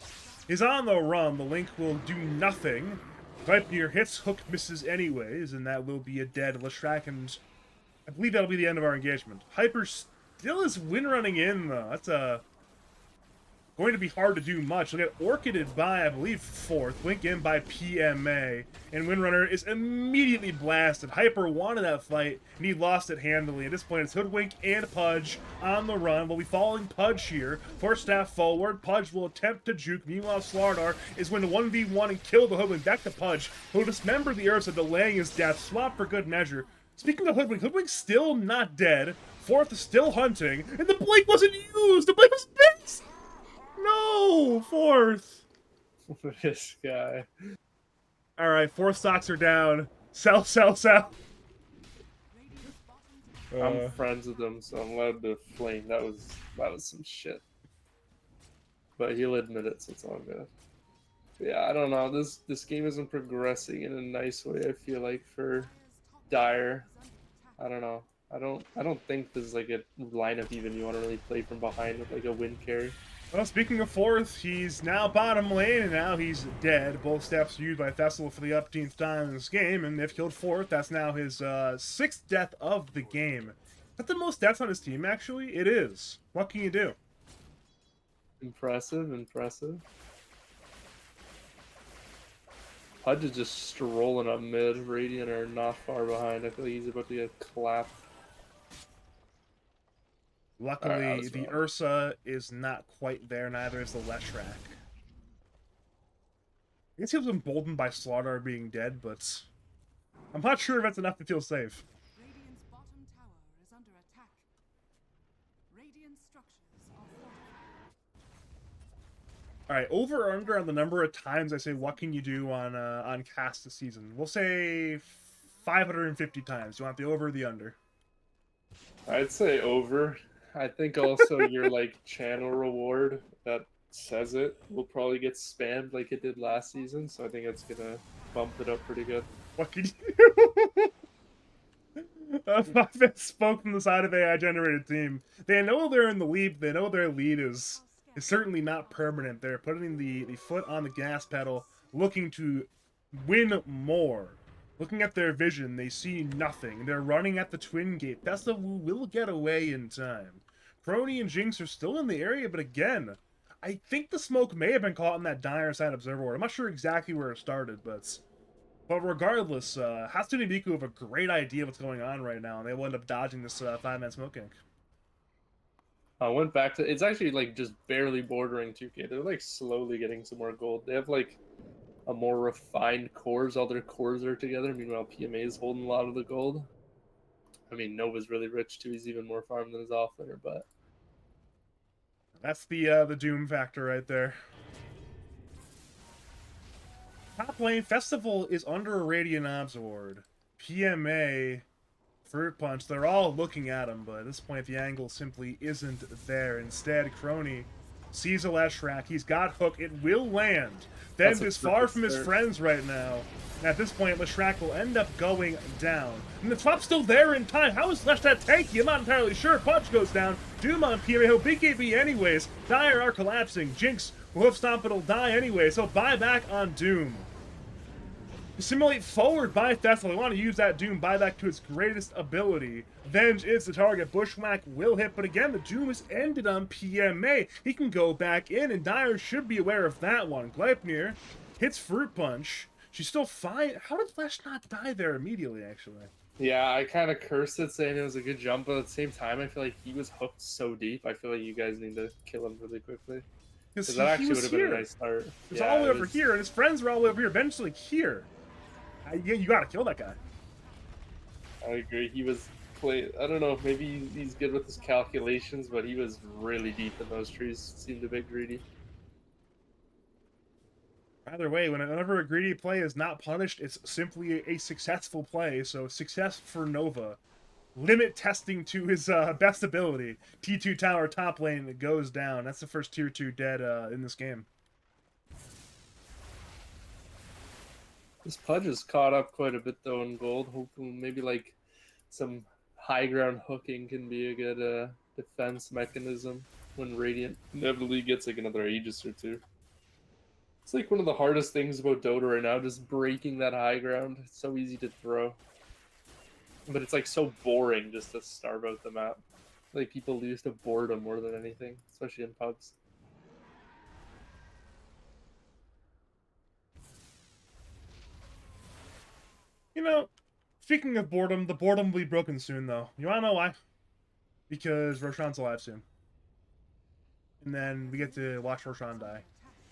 is on the run. The Link will do nothing. Viper hits, Hook misses anyways, and that will be a dead Leshrac, and I believe that'll be the end of our engagement. Hyper still is wind running in, though. That's going to be hard to do much. Look at Orchided by, I believe, 4th. Wink in by PMA. And Windrunner is immediately blasted. Hyper wanted that fight, and he lost it handily. At this point, it's Hoodwink and Pudge on the run. We'll be following Pudge here. Force staff forward. Pudge will attempt to juke. Meanwhile, Slardar is going to 1v1 and kill the Hoodwink. Back to Pudge, who'll dismember the Ursa, delaying his death. Swap for good measure. Speaking of Hoodwink, Hoodwink's still not dead. 4th is still hunting, and the Blink wasn't used! The Blink was missed! No! 4th! This guy. Alright, 4th stocks are down. Sell, sell, sell! I'm friends with him, so I'm allowed to flame. That was some shit. But he'll admit it, so it's all good. Yeah, I don't know. This game isn't progressing in a nice way, I feel like, for Dire. I don't know. I don't think this is like a lineup even you want to really play from behind with like a win carry. Well, speaking of 4th, he's now bottom lane, and now he's dead. Both steps used by Festival for the upteenth time in this game, and they've killed 4th. That's now his 6th death of the game. Is that the most deaths on his team, actually? It is. What can you do? Impressive, impressive. Pudge is just strolling up mid. Radiant are not far behind. I feel like he's about to get clapped. Luckily, the Ursa is not quite there, neither is the Leshrac. I guess he was emboldened by Slardar being dead, but I'm not sure if that's enough to feel safe. Radiant's bottom tower is under attack. Radiant structures are fortified. Alright, over or under on the number of times I say what can you do on cast this season? We'll say 550 times. Do you want the over or the under? I'd say over. I think also your like channel reward that says it will probably get spammed like it did last season, so I think it's gonna bump it up pretty good. What can you do? That spoke from the side of AI generated team. They know they're in the lead. They know their lead is certainly not permanent. They're putting the foot on the gas pedal, looking to win more. Looking at their vision, they see nothing. They're running at the Twin Gate. Festival will get away in time. Crony and Jinx are still in the area, but again, I think the smoke may have been caught in that dire side observer. I'm not sure exactly where it started, but regardless, Hatsune and Miku have a great idea of what's going on right now, and they will end up dodging this 5-man smoke ink. I went back to it's actually like just barely bordering 2K. They're like slowly getting some more gold. They have like a more refined cores. All their cores are together. Meanwhile, PMA is holding a lot of the gold. I mean, Nova's really rich too. He's even more farm than his offlaner, but That's the Doom factor right there. Top lane, Festival is under a Radiant Obsword. PMA, Fruit Punch, they're all looking at him, but at this point the angle simply isn't there. Instead, Crony sees a Leshrac, he's got Hook, it will land. That's Bend a is far from his start. friends right now. And at this point, Leshrac will end up going down. And the swap's still there in time. How is Leshrac tanky? I'm not entirely sure. Punch goes down. Doom on PMA. He'll BKB anyways. Dire are collapsing. Jinx will hoof stomp, it'll die anyway. So buyback on Doom. Simulate forward by Festival. They want to use that Doom buyback to its greatest ability. Venge is the target. Bushwhack will hit, but again, the Doom is ended on PMA. He can go back in, and Dire should be aware of that one. Gleipnir hits Fruit Punch. She's still fine. How did Flash not die there immediately, actually? Yeah, I kind of cursed it saying it was a good jump, but at the same time, I feel like he was hooked so deep. I feel like you guys need to kill him really quickly. Because That actually would was have here. been a nice start. He was all the way over here, and his friends were all the way over here. Ben's like here. Yeah, you gotta kill that guy. I agree. He was I don't know. Maybe he's good with his calculations, but he was really deep in those trees. Seemed a bit greedy. Either way, whenever a greedy play is not punished, it's simply a successful play. So success for Nova. Limit testing to his best ability. T2 tower top lane goes down. That's the first tier 2 dead in this game. This Pudge is caught up quite a bit though in gold. Hopefully, maybe like some high ground hooking can be a good defense mechanism when Radiant inevitably gets like another Aegis or two. It's like one of the hardest things about Dota right now, just breaking that high ground. It's so easy to throw, but it's like so boring just to starve out the map. Like people lose to boredom more than anything, especially in pubs. You know, speaking of boredom, the boredom will be broken soon, though. You wanna know why? Because Roshan's alive soon. And then we get to watch Roshan die.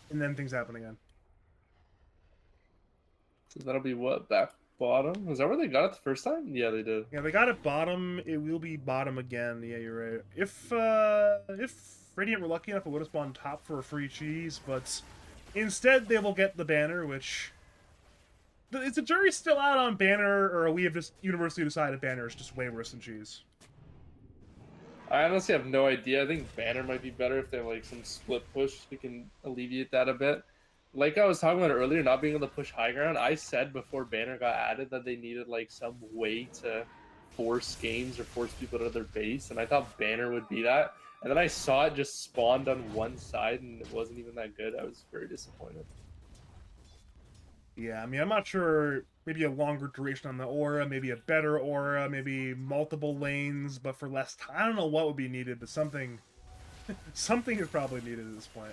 And then things happen again. So that'll be what, back bottom? Was that where they got it the first time? Yeah, they did. Yeah, they got it bottom. It will be bottom again. Yeah, you're right. If Radiant were lucky enough, it would have spawned top for a free cheese, but instead they will get the banner, which... Is the jury still out on banner, or we have just universally decided banner is just way worse than cheese? I honestly have no idea. I think banner might be better if they have like some split push. We can alleviate that a bit. Like I was talking about earlier, not being able to push high ground. I said before banner got added that they needed like some way to force games or force people out of their base, and I thought banner would be that. And then I saw it just spawned on one side, and it wasn't even that good. I was very disappointed. Yeah, I mean, I'm not sure. Maybe a longer duration on the aura, maybe a better aura, maybe multiple lanes, but for less time. I don't know what would be needed, but something is probably needed at this point.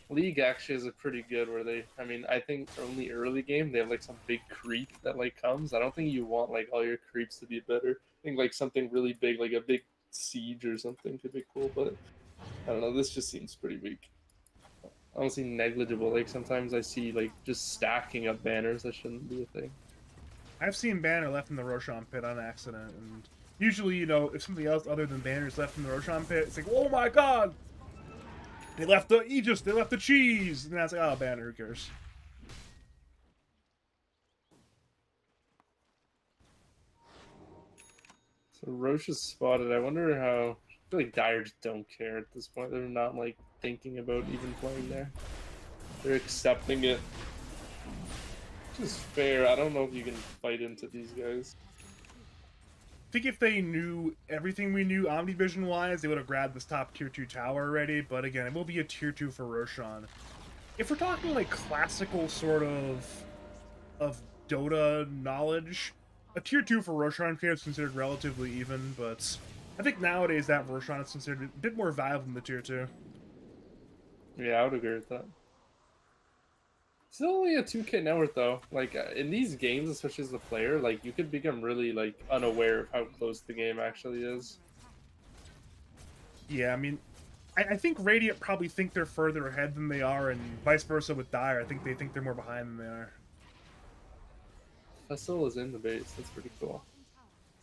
League actually is a pretty good where they, I mean, I think only early game they have like some big creep that like comes. I don't think you want like all your creeps to be better. I think like something really big, like a big siege or something could be cool, but I don't know, this just seems pretty weak. Honestly negligible. Like sometimes I see like just stacking up banners that shouldn't be a thing. I've seen banner left in the Roshan pit on accident, and usually, you know, if something else other than banners left in the Roshan pit, it's like, oh my god! They left the Aegis, they left the cheese! And that's like, oh, banner, who cares? So Roche is spotted. I wonder how, I feel like Dire just don't care at this point. They're not like thinking about even playing there. They're accepting it. Which is fair. I don't know if you can fight into these guys. I think if they knew everything we knew Omnivision wise, they would have grabbed this top tier 2 tower already, but again, it will be a tier 2 for Roshan. If we're talking like classical sort of Dota knowledge, a tier 2 for Roshan is considered relatively even, but I think nowadays that Roshan is considered a bit more valuable than the tier 2. Yeah, I would agree with that. Still only a 2K net worth though. Like in these games, especially as a player, like you could become really like unaware of how close the game actually is. Yeah, I mean, I think Radiant probably think they're further ahead than they are, and vice versa with Dire. I think they think they're more behind than they are. Festival is in the base. That's pretty cool.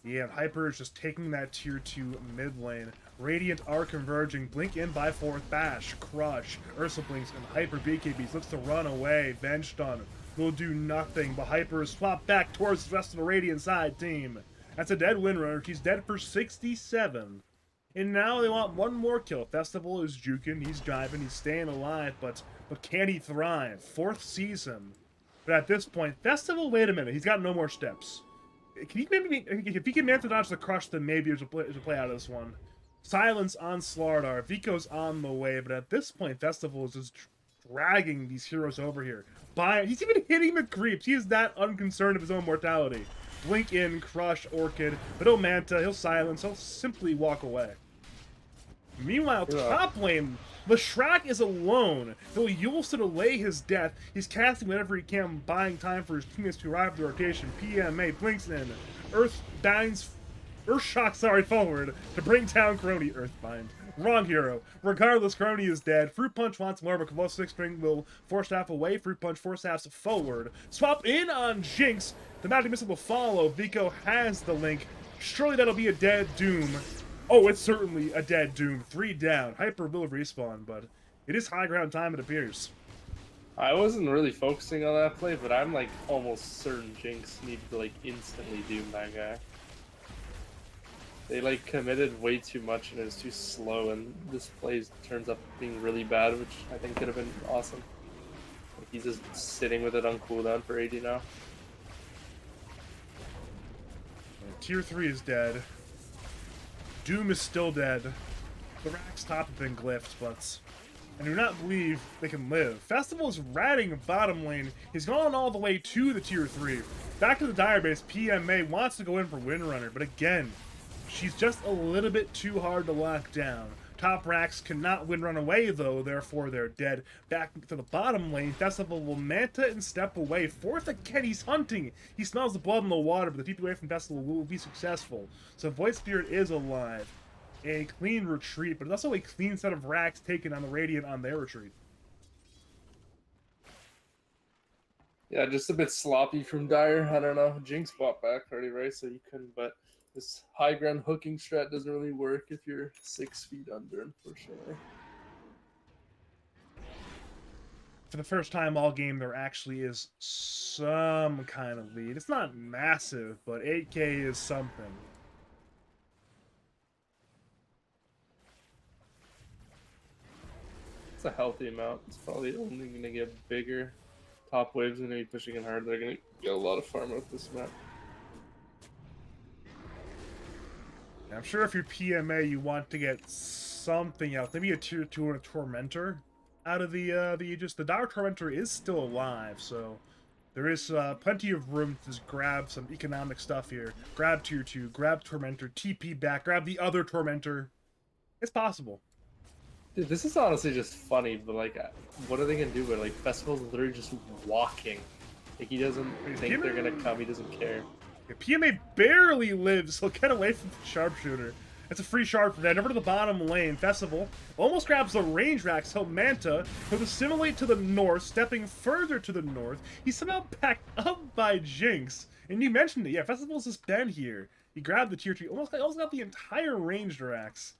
Yeah, Hyper is just taking that tier 2 mid lane. Radiant are converging. Blink in by 4th. Bash, Crush, Ursa Blinks, and Hyper BKBs looks to run away. Venge Stun will do nothing, but Hyper is swapped back towards the rest of the Radiant side team. That's a dead Windrunner. She's dead for 67. And now they want one more kill. Festival is juking, he's driving, he's staying alive, but can he thrive? 4th season. But at this point, Festival, wait a minute, he's got no more steps. Can he maybe, if he can manage to dodge the Crush, then maybe there's a play out of this one. Silence on Slardar. Vico's on the way, but at this point, Festival is just dragging these heroes over here. He's even hitting the creeps. He is that unconcerned of his own mortality. Blink in, Crush, Orchid, but he'll Manta, he'll silence, he'll simply walk away. Meanwhile, top lane, Leshrac is alone. He'll Yules to delay his death. He's casting whatever he can, buying time for his teammates to arrive at the rotation. PMA blinks in. Earthshock forward to bring down Crony. Earthbind. Wrong hero. Regardless, Crony is dead. Fruit Punch wants more, but Convulsive Six String will Force Staff away. Fruit Punch Force Staffs forward. Swap in on Jinx. The Magic Missile will follow. Vico has the link. Surely that'll be a dead Doom. Oh, it's certainly a dead Doom. 3 down. Hyper will respawn, but it is high ground time, it appears. I wasn't really focusing on that play, but I'm like almost certain Jinx needed to like instantly Doom that guy. They like committed way too much and it was too slow, and this play turns up being really bad, which I think could have been awesome. Like he's just sitting with it on cooldown for 80 now. Tier 3 is dead. Doom is still dead. The Rack's top have been glyphed, but I do not believe they can live. Festival is ratting bottom lane. He's gone all the way to the tier 3. Back to the Dire base, PMA wants to go in for Windrunner, but again, she's just a little bit too hard to lock down. Top Racks cannot Windrun away though, therefore they're dead. Back to the bottom lane, Festival will Manta and step away. 4th again, he's hunting. He smells the blood in the water, but the TP away from Festival will be successful. So Void Spirit is alive. A clean retreat, but also a clean set of Racks taken on the Radiant on their retreat. Yeah, just a bit sloppy from Dire. I don't know. Jinx bought back already, right? So you couldn't, but this high ground hooking strat doesn't really work if you're 6 feet under, unfortunately. For the first time all game, there actually is some kind of lead. It's not massive, but 8k is something. It's a healthy amount. It's probably only going to get bigger. Top wave's going to be pushing in hard. They're going to get a lot of farm with this map. I'm sure if you're PMA, you want to get something else. Maybe a tier 2 and a Tormentor out of the Aegis. The Dire Tormentor is still alive, so there is plenty of room to just grab some economic stuff here. Grab tier 2, grab Tormentor, TP back, grab the other Tormentor. It's possible. Dude, this is honestly just funny, but like, what are they going to do? But like, Festival's literally just walking. Like, he doesn't think they're going to come. He doesn't care. PMA barely lives. He'll get away from the sharpshooter. It's a free sharp for that. Over to the bottom lane. Festival almost grabs the range racks. He'll Manta. He'll assimilate to the north, stepping further to the north. He's somehow packed up by Jinx. And you mentioned it. Yeah, Festival's just been here. He grabbed the tier 3. Almost got the entire ranged racks.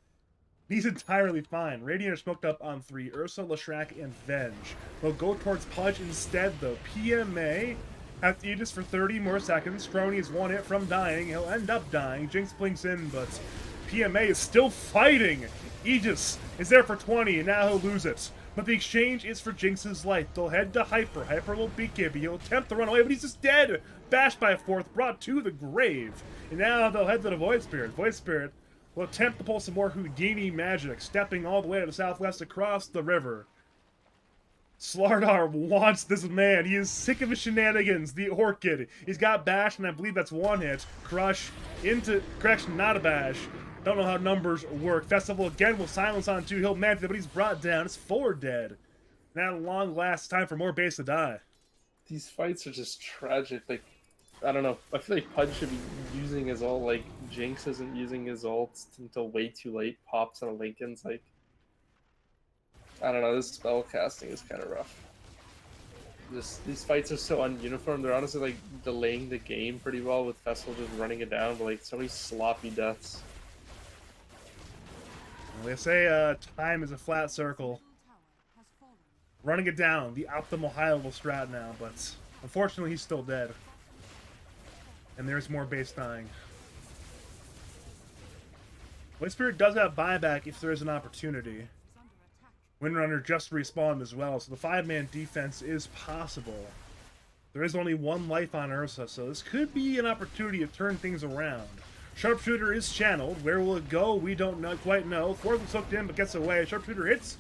He's entirely fine. Radiant are smoked up on 3. Ursa, Leshrac, and Venge. They'll go towards Pudge instead, though. PMA has Aegis for 30 more seconds. Crony is 1 hit from dying. He'll end up dying. Jinx blinks in, but PMA is still fighting. Aegis is there for 20, and now he'll lose it. But the exchange is for Jinx's life. They'll head to Hyper. Hyper will beat Gibby. He'll attempt to run away, but he's just dead. Bashed by a 4th, brought to the grave. And now they'll head to the Void Spirit. Void Spirit will attempt to pull some more Houdini magic, stepping all the way to the southwest across the river. Slardar wants this man. He is sick of his shenanigans. The Orchid. He's got Bash, and I believe that's 1 hit. Crush into... Correction, not a Bash. Don't know how numbers work. Festival again will silence on 2. He'll Manta, but he's brought down. It's 4 dead. Now, at long last, time for more base to die. These fights are just tragic. Like, I don't know. I feel like Pudge should be using his ult. Like, Jinx isn't using his ult until way too late. Pops on a Linken's like... I don't know. This spell casting is kind of rough. These fights are so ununiform. They're honestly like delaying the game pretty well with Festival just running it down, but like so many sloppy deaths. They say time is a flat circle. Middle tower has fallen. Running it down, the optimal high-level strat now, but unfortunately he's still dead. And there's more base dying. White Spirit does have buyback if there is an opportunity. Is under attack. Windrunner just respawned as well, so the 5-man defense is possible. There is only one life on Ursa, so this could be an opportunity to turn things around. Sharpshooter is channeled. Where will it go? We don't quite know. Fourth is hooked in, but gets away. Sharpshooter hits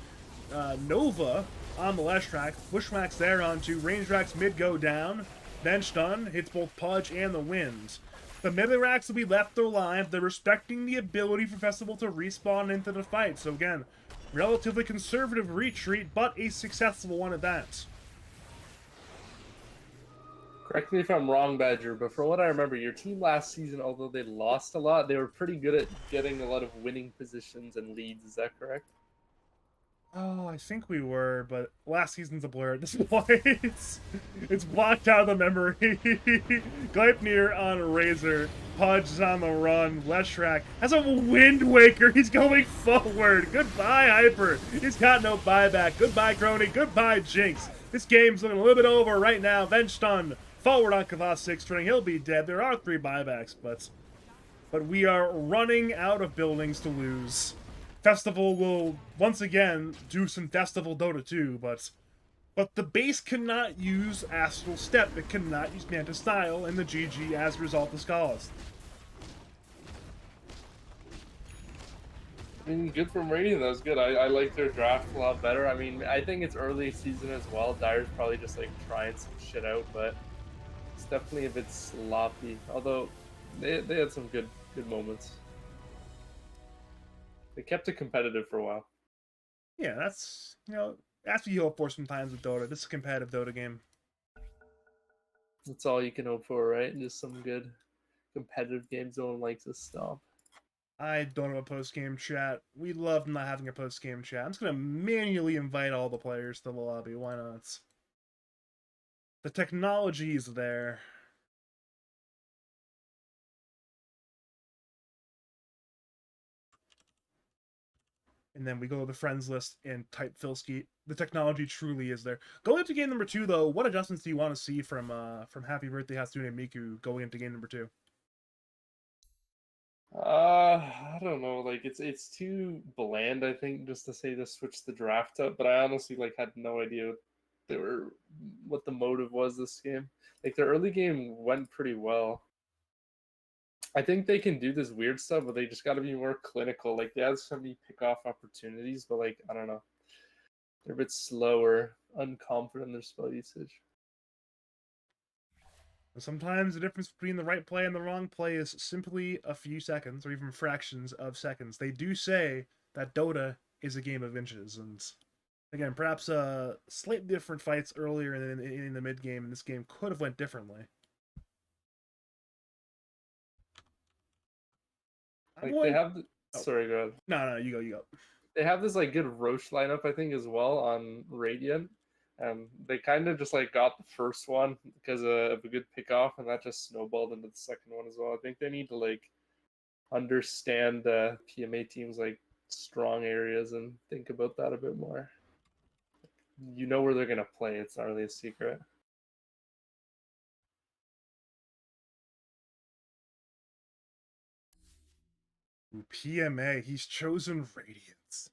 Nova on the left track. Bushwhacks there onto range racks mid go down. Bench stun hits both Pudge and the Winds. The mid racks will be left alive. They're respecting the ability for Festival to respawn into the fight. So again, relatively conservative retreat, but a successful one at that. Correct me if I'm wrong, Badger, but from what I remember, your team last season, although they lost a lot, they were pretty good at getting a lot of winning positions and leads. Is that correct? Oh, I think we were, but last season's a blur at this point. It's blocked out of the memory. Gleipnir on Razor. Pudge is on the run. Leshrak has a Wind Waker. He's going forward. Goodbye, Hyper. He's got no buyback. Goodbye, Crony. Goodbye, Jinx. This game's looking a little bit over right now. Bench stun. Forward on Kavass 6 string. He'll be dead. There are 3 buybacks, but we are running out of buildings to lose. Festival will once again do some Festival Dota 2, but the base cannot use Astral Step. It cannot use Manta Style, and the GG as a result is caused. I mean, good from Radiant. That was good. I like their draft a lot better. I mean, I think it's early season as well. Dire's probably just like trying some shit out, but it's definitely a bit sloppy. Although they had some good moments. They kept it competitive for a while. Yeah, that's, that's what you hope for sometimes with Dota. This is a competitive Dota game. That's all you can hope for, right? Just some good competitive games no one likes to stop. I don't have a post-game chat. We love not having a post-game chat. I'm just going to manually invite all the players to the lobby. Why not? The technology is there. And then we go to the friends list and type Filski. The technology truly is there. Going into game number 2, though, what adjustments do you want to see from Happy Birthday Hatsune and Miku going into game number 2? I don't know. Like it's too bland, I think, just to say to switch the draft up. But I honestly had no idea what the motive was this game. Like their early game went pretty well. I think they can do this weird stuff, but they just got to be more clinical. Like they have so many pick-off opportunities, but I don't know, they're a bit slower, unconfident in their spell usage. Sometimes the difference between the right play and the wrong play is simply a few seconds, or even fractions of seconds. They do say that Dota is a game of inches, and again, perhaps slightly different fights earlier in the mid game, and this game could have went differently. They have. Sorry, go ahead. No, you go. They have this good Roche lineup, I think, as well on Radiant. They kind of just got the first one because of a good pickoff, and that just snowballed into the second one as well. I think they need to understand PMA teams strong areas and think about that a bit more. You know where they're gonna play. It's not really a secret. PMA, he's chosen Radiance.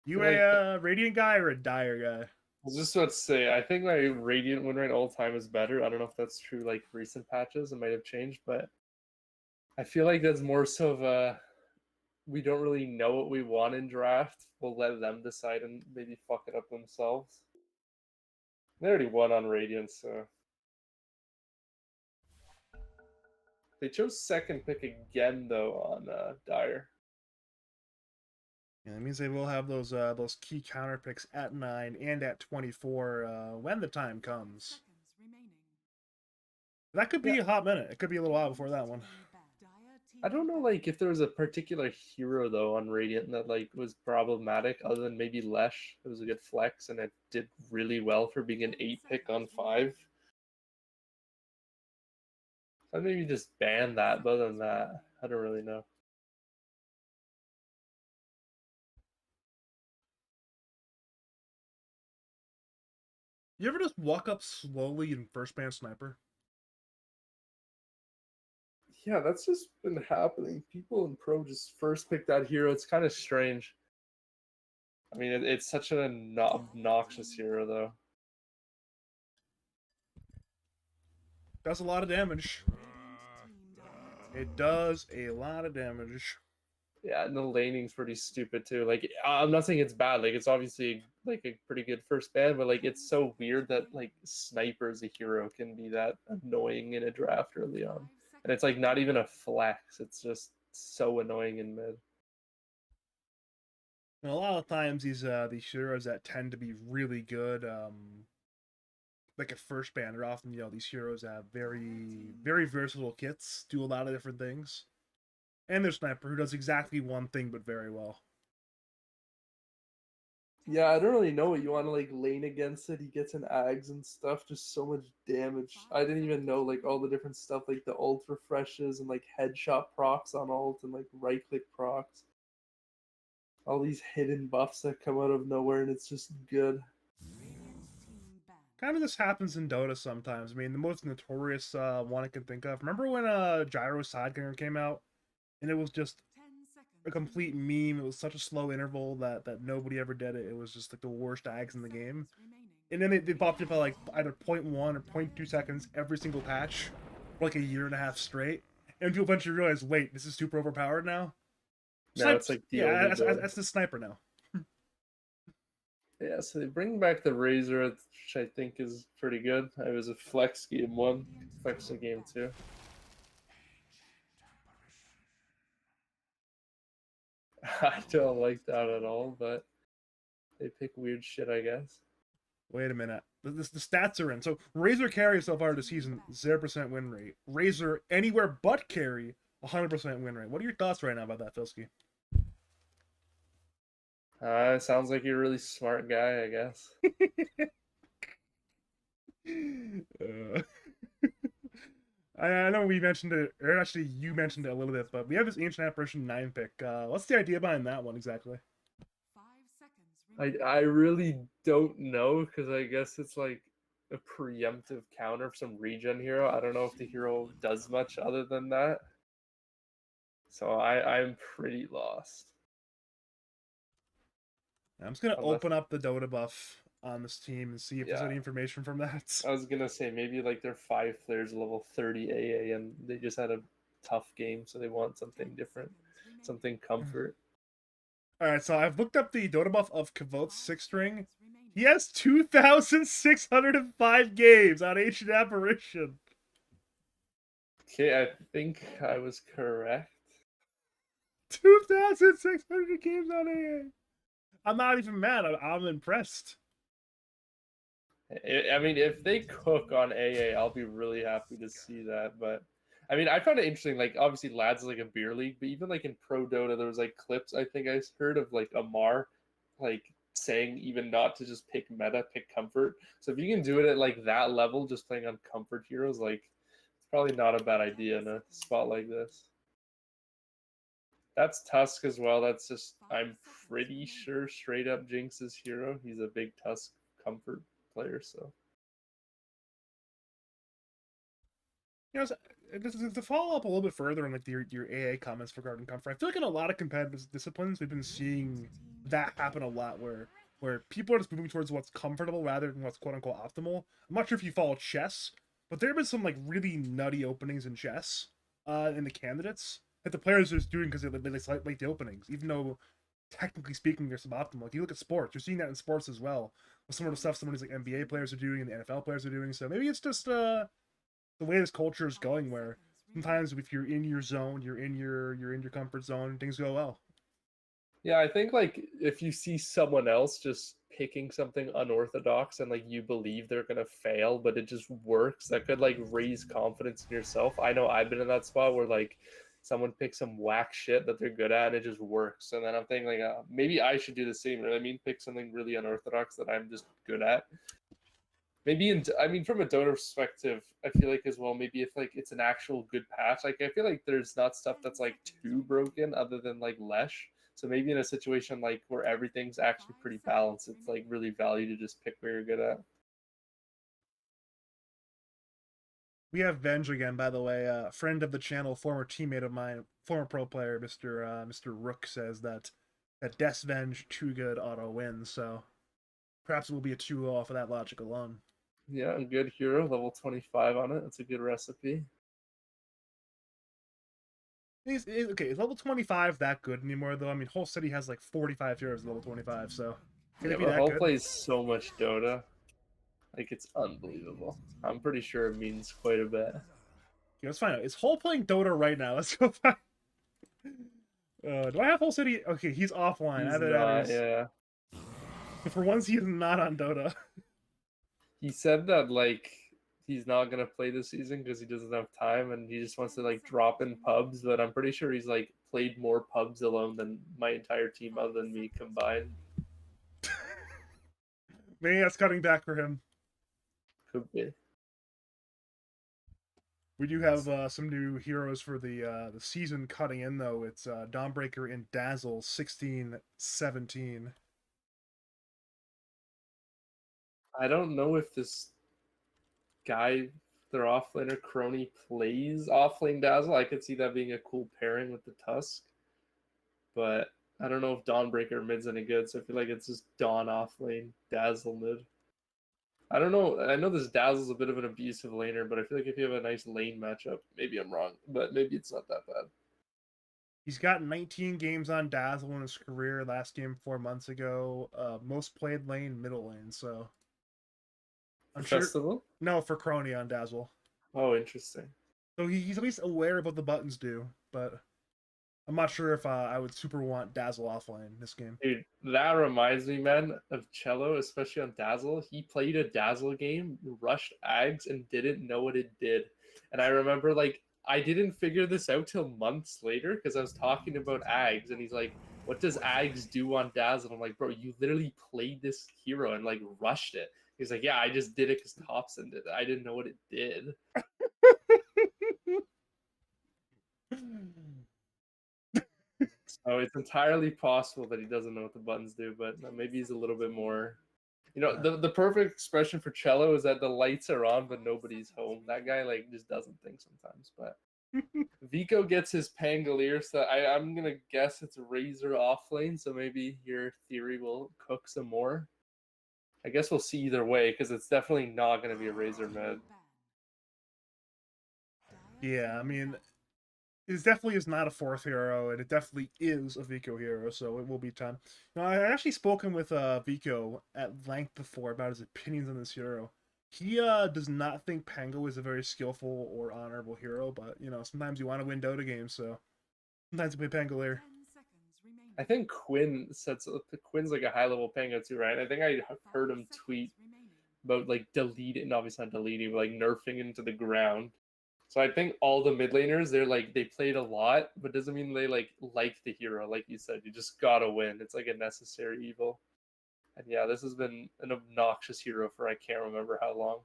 You a Radiant guy or a Dire guy? I was just about to say, I think my Radiant win rate all time is better. I don't know if that's true, recent patches. It might have changed, but I feel like that's more so of a we don't really know what we want in draft. We'll let them decide and maybe fuck it up themselves. They already won on Radiant, so they chose second pick again though on Dire. Yeah, that means they will have those key counter picks at 9 and at 24 when the time comes. That could be a hot minute. It could be a little while before that one. I don't know, like if there was a particular hero though on Radiant that like was problematic, other than maybe Lesh. It was a good flex and it did really well for being an 8 pick on 5. I'd maybe just ban that, but other than that, I don't really know. You ever just walk up slowly and first ban sniper? Yeah, that's just been happening. People in pro just first pick that hero. It's kind of strange. I mean, it's such an obnoxious hero, though. Does a lot of damage. It does a lot of damage. Yeah, and the laning's pretty stupid too. Like, I'm not saying it's bad. Like, it's obviously like a pretty good first ban, but like, it's so weird that like sniper as a hero can be that annoying in a draft early on, and it's like not even a flex. It's just so annoying in mid. And a lot of times these heroes that tend to be really good, like a first ban, are often these heroes that have very versatile kits, do a lot of different things, and their sniper who does exactly one thing but very well. Yeah, I don't really know what you want to like lane against it. He gets an ags and stuff, just so much damage. I didn't even know like all the different stuff, like the ult refreshes and like headshot procs on ult and like right click procs. All these hidden buffs that come out of nowhere, and it's just good. Kind of this happens in Dota sometimes. I mean, the most notorious one I can think of. Remember when Gyro Sidekicker came out, and it was just a complete meme. It was such a slow interval that nobody ever did it. It was just like the worst ags in the game. And then they popped up at like either 0.1 or 0.2 seconds every single patch for like a year and a half straight. And people eventually realized, wait, this is super overpowered now. Now it's like the only that's the sniper now. Yeah, so they bring back the Razor, which I think is pretty good. It was a flex game 1, flex in game 2. I don't like that at all, but they pick weird shit, I guess. Wait a minute. The stats are in. So Razor carry so far this season, 0% win rate. Razor anywhere but carry, 100% win rate. What are your thoughts right now about that, Filski? Sounds like you're a really smart guy, I guess. I know we mentioned it, or actually you mentioned it a little bit, but we have this Ancient Apparition 9 pick. What's the idea behind that one exactly? I really don't know, because I guess it's like a preemptive counter for some regen hero. I don't know if the hero does much other than that. So I'm pretty lost. I'm just gonna open up the Dota buff on this team and see if there's any information from that. I was gonna say maybe like they're 5 players level 30 AA and they just had a tough game, so they want something different, something comfort. All right, so I've looked up the Dota buff of Kavot's 6 string. He has 2,605 games on Ancient Apparition. Okay, I think I was correct. 2,600 games on AA. I'm not even mad. I'm impressed. I mean, if they cook on AA, I'll be really happy to see that. But I mean, I found it interesting. Like, obviously, Lads is like a beer league, but even like in Pro Dota, there was like clips I think I heard of like Amar, like saying even not to just pick meta, pick comfort. So if you can do it at like that level, just playing on comfort heroes, like it's probably not a bad idea in a spot like this. That's Tusk as well. That's just, I'm pretty sure straight up Jinx's hero. He's a big Tusk comfort player, so. To follow up a little bit further on like your AA comments regarding comfort, I feel like in a lot of competitive disciplines we've been seeing that happen a lot, where people are just moving towards what's comfortable rather than what's quote unquote optimal. I'm not sure if you follow chess, but there have been some like really nutty openings in chess, in the candidates that the players are just doing because they like the openings, even though technically speaking they're suboptimal. Like you look at sports, you're seeing that in sports as well, with some of the stuff some of these like NBA players are doing and the NFL players are doing. So maybe it's just the way this culture is going, where sometimes if you're in your zone, you're in your comfort zone, things go well. Yeah, I think like if you see someone else just picking something unorthodox and like you believe they're gonna fail, but it just works, that could like raise confidence in yourself. I know I've been in that spot where like someone picks some whack shit that they're good at and it just works. And then I'm thinking like maybe I should do the same. You know what I mean? Pick something really unorthodox that I'm just good at. Maybe from a Dota perspective, I feel like as well, maybe if like it's an actual good patch, like I feel like there's not stuff that's like too broken other than like Lesh. So maybe in a situation like where everything's actually pretty balanced, it's like really value to just pick where you're good at. We have Venge again, by the way. Friend of the channel, former teammate of mine, former pro player, Mr. Rook says that Des Venge too good auto wins. So perhaps it will be a 2-0 for that logic alone. Yeah, a good hero, level 25 on it. That's a good recipe. Okay, is level 25 that good anymore, though? I mean, whole city has like 45 heroes level 25, so can it be but that Hull good? plays so much Dota. Like, it's unbelievable. I'm pretty sure it means quite a bit. Okay, let's find out. Is Hull playing Dota right now? Let's go find. Do I have Whole City? Okay, he's offline. He's Either not, that or yeah. for once, he is not on Dota. He said that, like, he's not going to play this season because he doesn't have time and he just wants to, like, drop in pubs. But I'm pretty sure he's, like, played more pubs alone than my entire team other than me combined. Maybe that's cutting back for him. Could be. We do have some new heroes for the season cutting in, though. It's Dawnbreaker and Dazzle 16-17. I don't know if this guy, their offlaner Crony, plays offlane Dazzle. I could see that being a cool pairing with the Tusk. But I don't know if Dawnbreaker mid's any good, so I feel like it's just Dawn offlane, Dazzle mid. I don't know. I know this Dazzle's a bit of an abusive laner, but I feel like if you have a nice lane matchup, maybe I'm wrong, but maybe it's not that bad. He's got 19 games on Dazzle in his career. Last game 4 months ago. Most played lane, middle lane. So I'm sure. Festival? No, for Crony on Dazzle. Oh, interesting. So he's at least aware of what the buttons do, but I'm not sure if I would super want Dazzle offline this game. Dude, that reminds me, man, of Cello, especially on Dazzle. He played a Dazzle game, rushed Ags, and didn't know what it did. And I remember, like, I didn't figure this out till months later because I was talking about Ags, and he's like, what does Ags do on Dazzle? I'm like, bro, you literally played this hero and, like, rushed it. He's like, yeah, I just did it because Thompson did it. I didn't know what it did. So it's entirely possible that he doesn't know what the buttons do, but maybe he's a little bit more. You know, the perfect expression for Cello is that the lights are on, but nobody's home. That guy like just doesn't think sometimes. But Vico gets his Pangolier, so I'm gonna guess it's Razor offlane. So maybe your theory will cook some more. I guess we'll see either way because it's definitely not gonna be a Razor mid. Yeah, I mean, it definitely is not a fourth hero, and it definitely is a Vico hero, so it will be time. Now, I actually spoken with Vico at length before about his opinions on this hero. He does not think Pango is a very skillful or honorable hero, but, you know, sometimes you want to win Dota games, so sometimes you play Pangolier. I think Quinn sets Quinn's like a high level Pango too, right? I think I heard him tweet about like deleting, obviously not deleting, but like nerfing into the ground. So I think all the mid laners, they played a lot, but doesn't mean they like the hero. Like you said, you just gotta win. It's like a necessary evil. And yeah, this has been an obnoxious hero for I can't remember how long.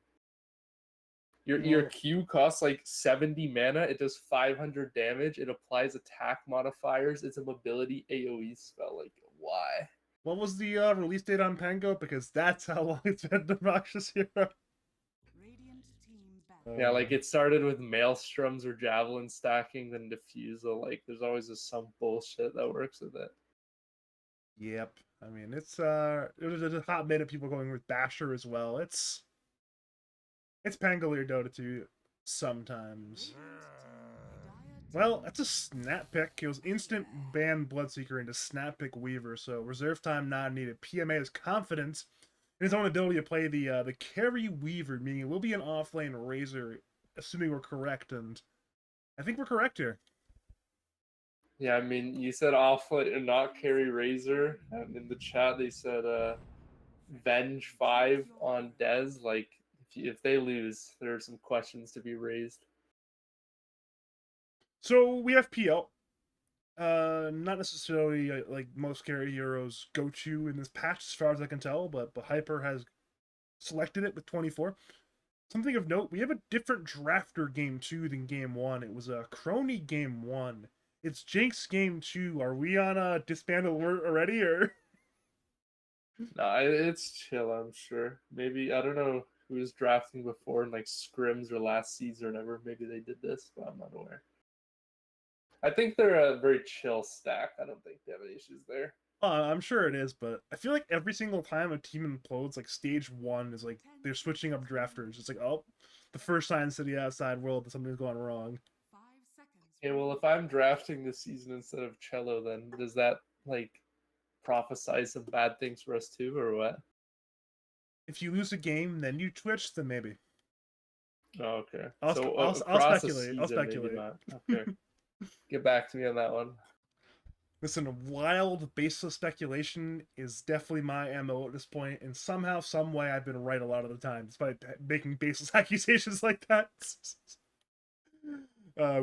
Your Q costs like 70 mana. It does 500 damage. It applies attack modifiers. It's a mobility AoE spell. Like why? What was the release date on Pango? Because that's how long it's been an obnoxious hero. Yeah, like it started with maelstroms or javelin stacking, then diffusal. Like there's always just some bullshit that works with it. Yep. I mean, it's there's a hot minute people going with Basher as well. It's Pangolier Dota 2 sometimes. Well, that's a snap pick. It was instant ban Bloodseeker into snap pick Weaver, so reserve time not needed. PMA is confident in his own ability to play the carry Weaver, meaning it will be an offlane Razor, assuming we're correct, and I think we're correct here. Yeah, I mean, you said offlane and not carry Razor, and in the chat they said Venge 5 on Dez. Like, if they lose, there are some questions to be raised. So we have PL. Not necessarily like most carry heroes go to in this patch, as far as I can tell, but Hyper has selected it with 24. Something of note, we have a different drafter game 2 than game 1. It was a Crony game 1. It's Jinx game 2. Are we on a disband alert already, or? Nah, it's chill, I'm sure. Maybe, I don't know who was drafting before in like scrims or last season or whatever. Maybe they did this, but I'm not aware. I think they're a very chill stack. I don't think they have any issues there. I'm sure it is, but I feel like every single time a team implodes, like stage 1 is like they're switching up drafters. It's like, oh, the first signs to the outside world that something's going wrong. 5 seconds. Okay, well, if I'm drafting this season instead of Cello, then does that like prophesy some bad things for us too, or what? If you lose a game, then you twitch, then maybe. Oh, okay. I'll across speculate. the I'll season, maybe speculate. not. Okay. Get back to me on that one. Listen, wild, baseless speculation is definitely my MO at this point, and somehow, some way, I've been right a lot of the time, despite making baseless accusations like that.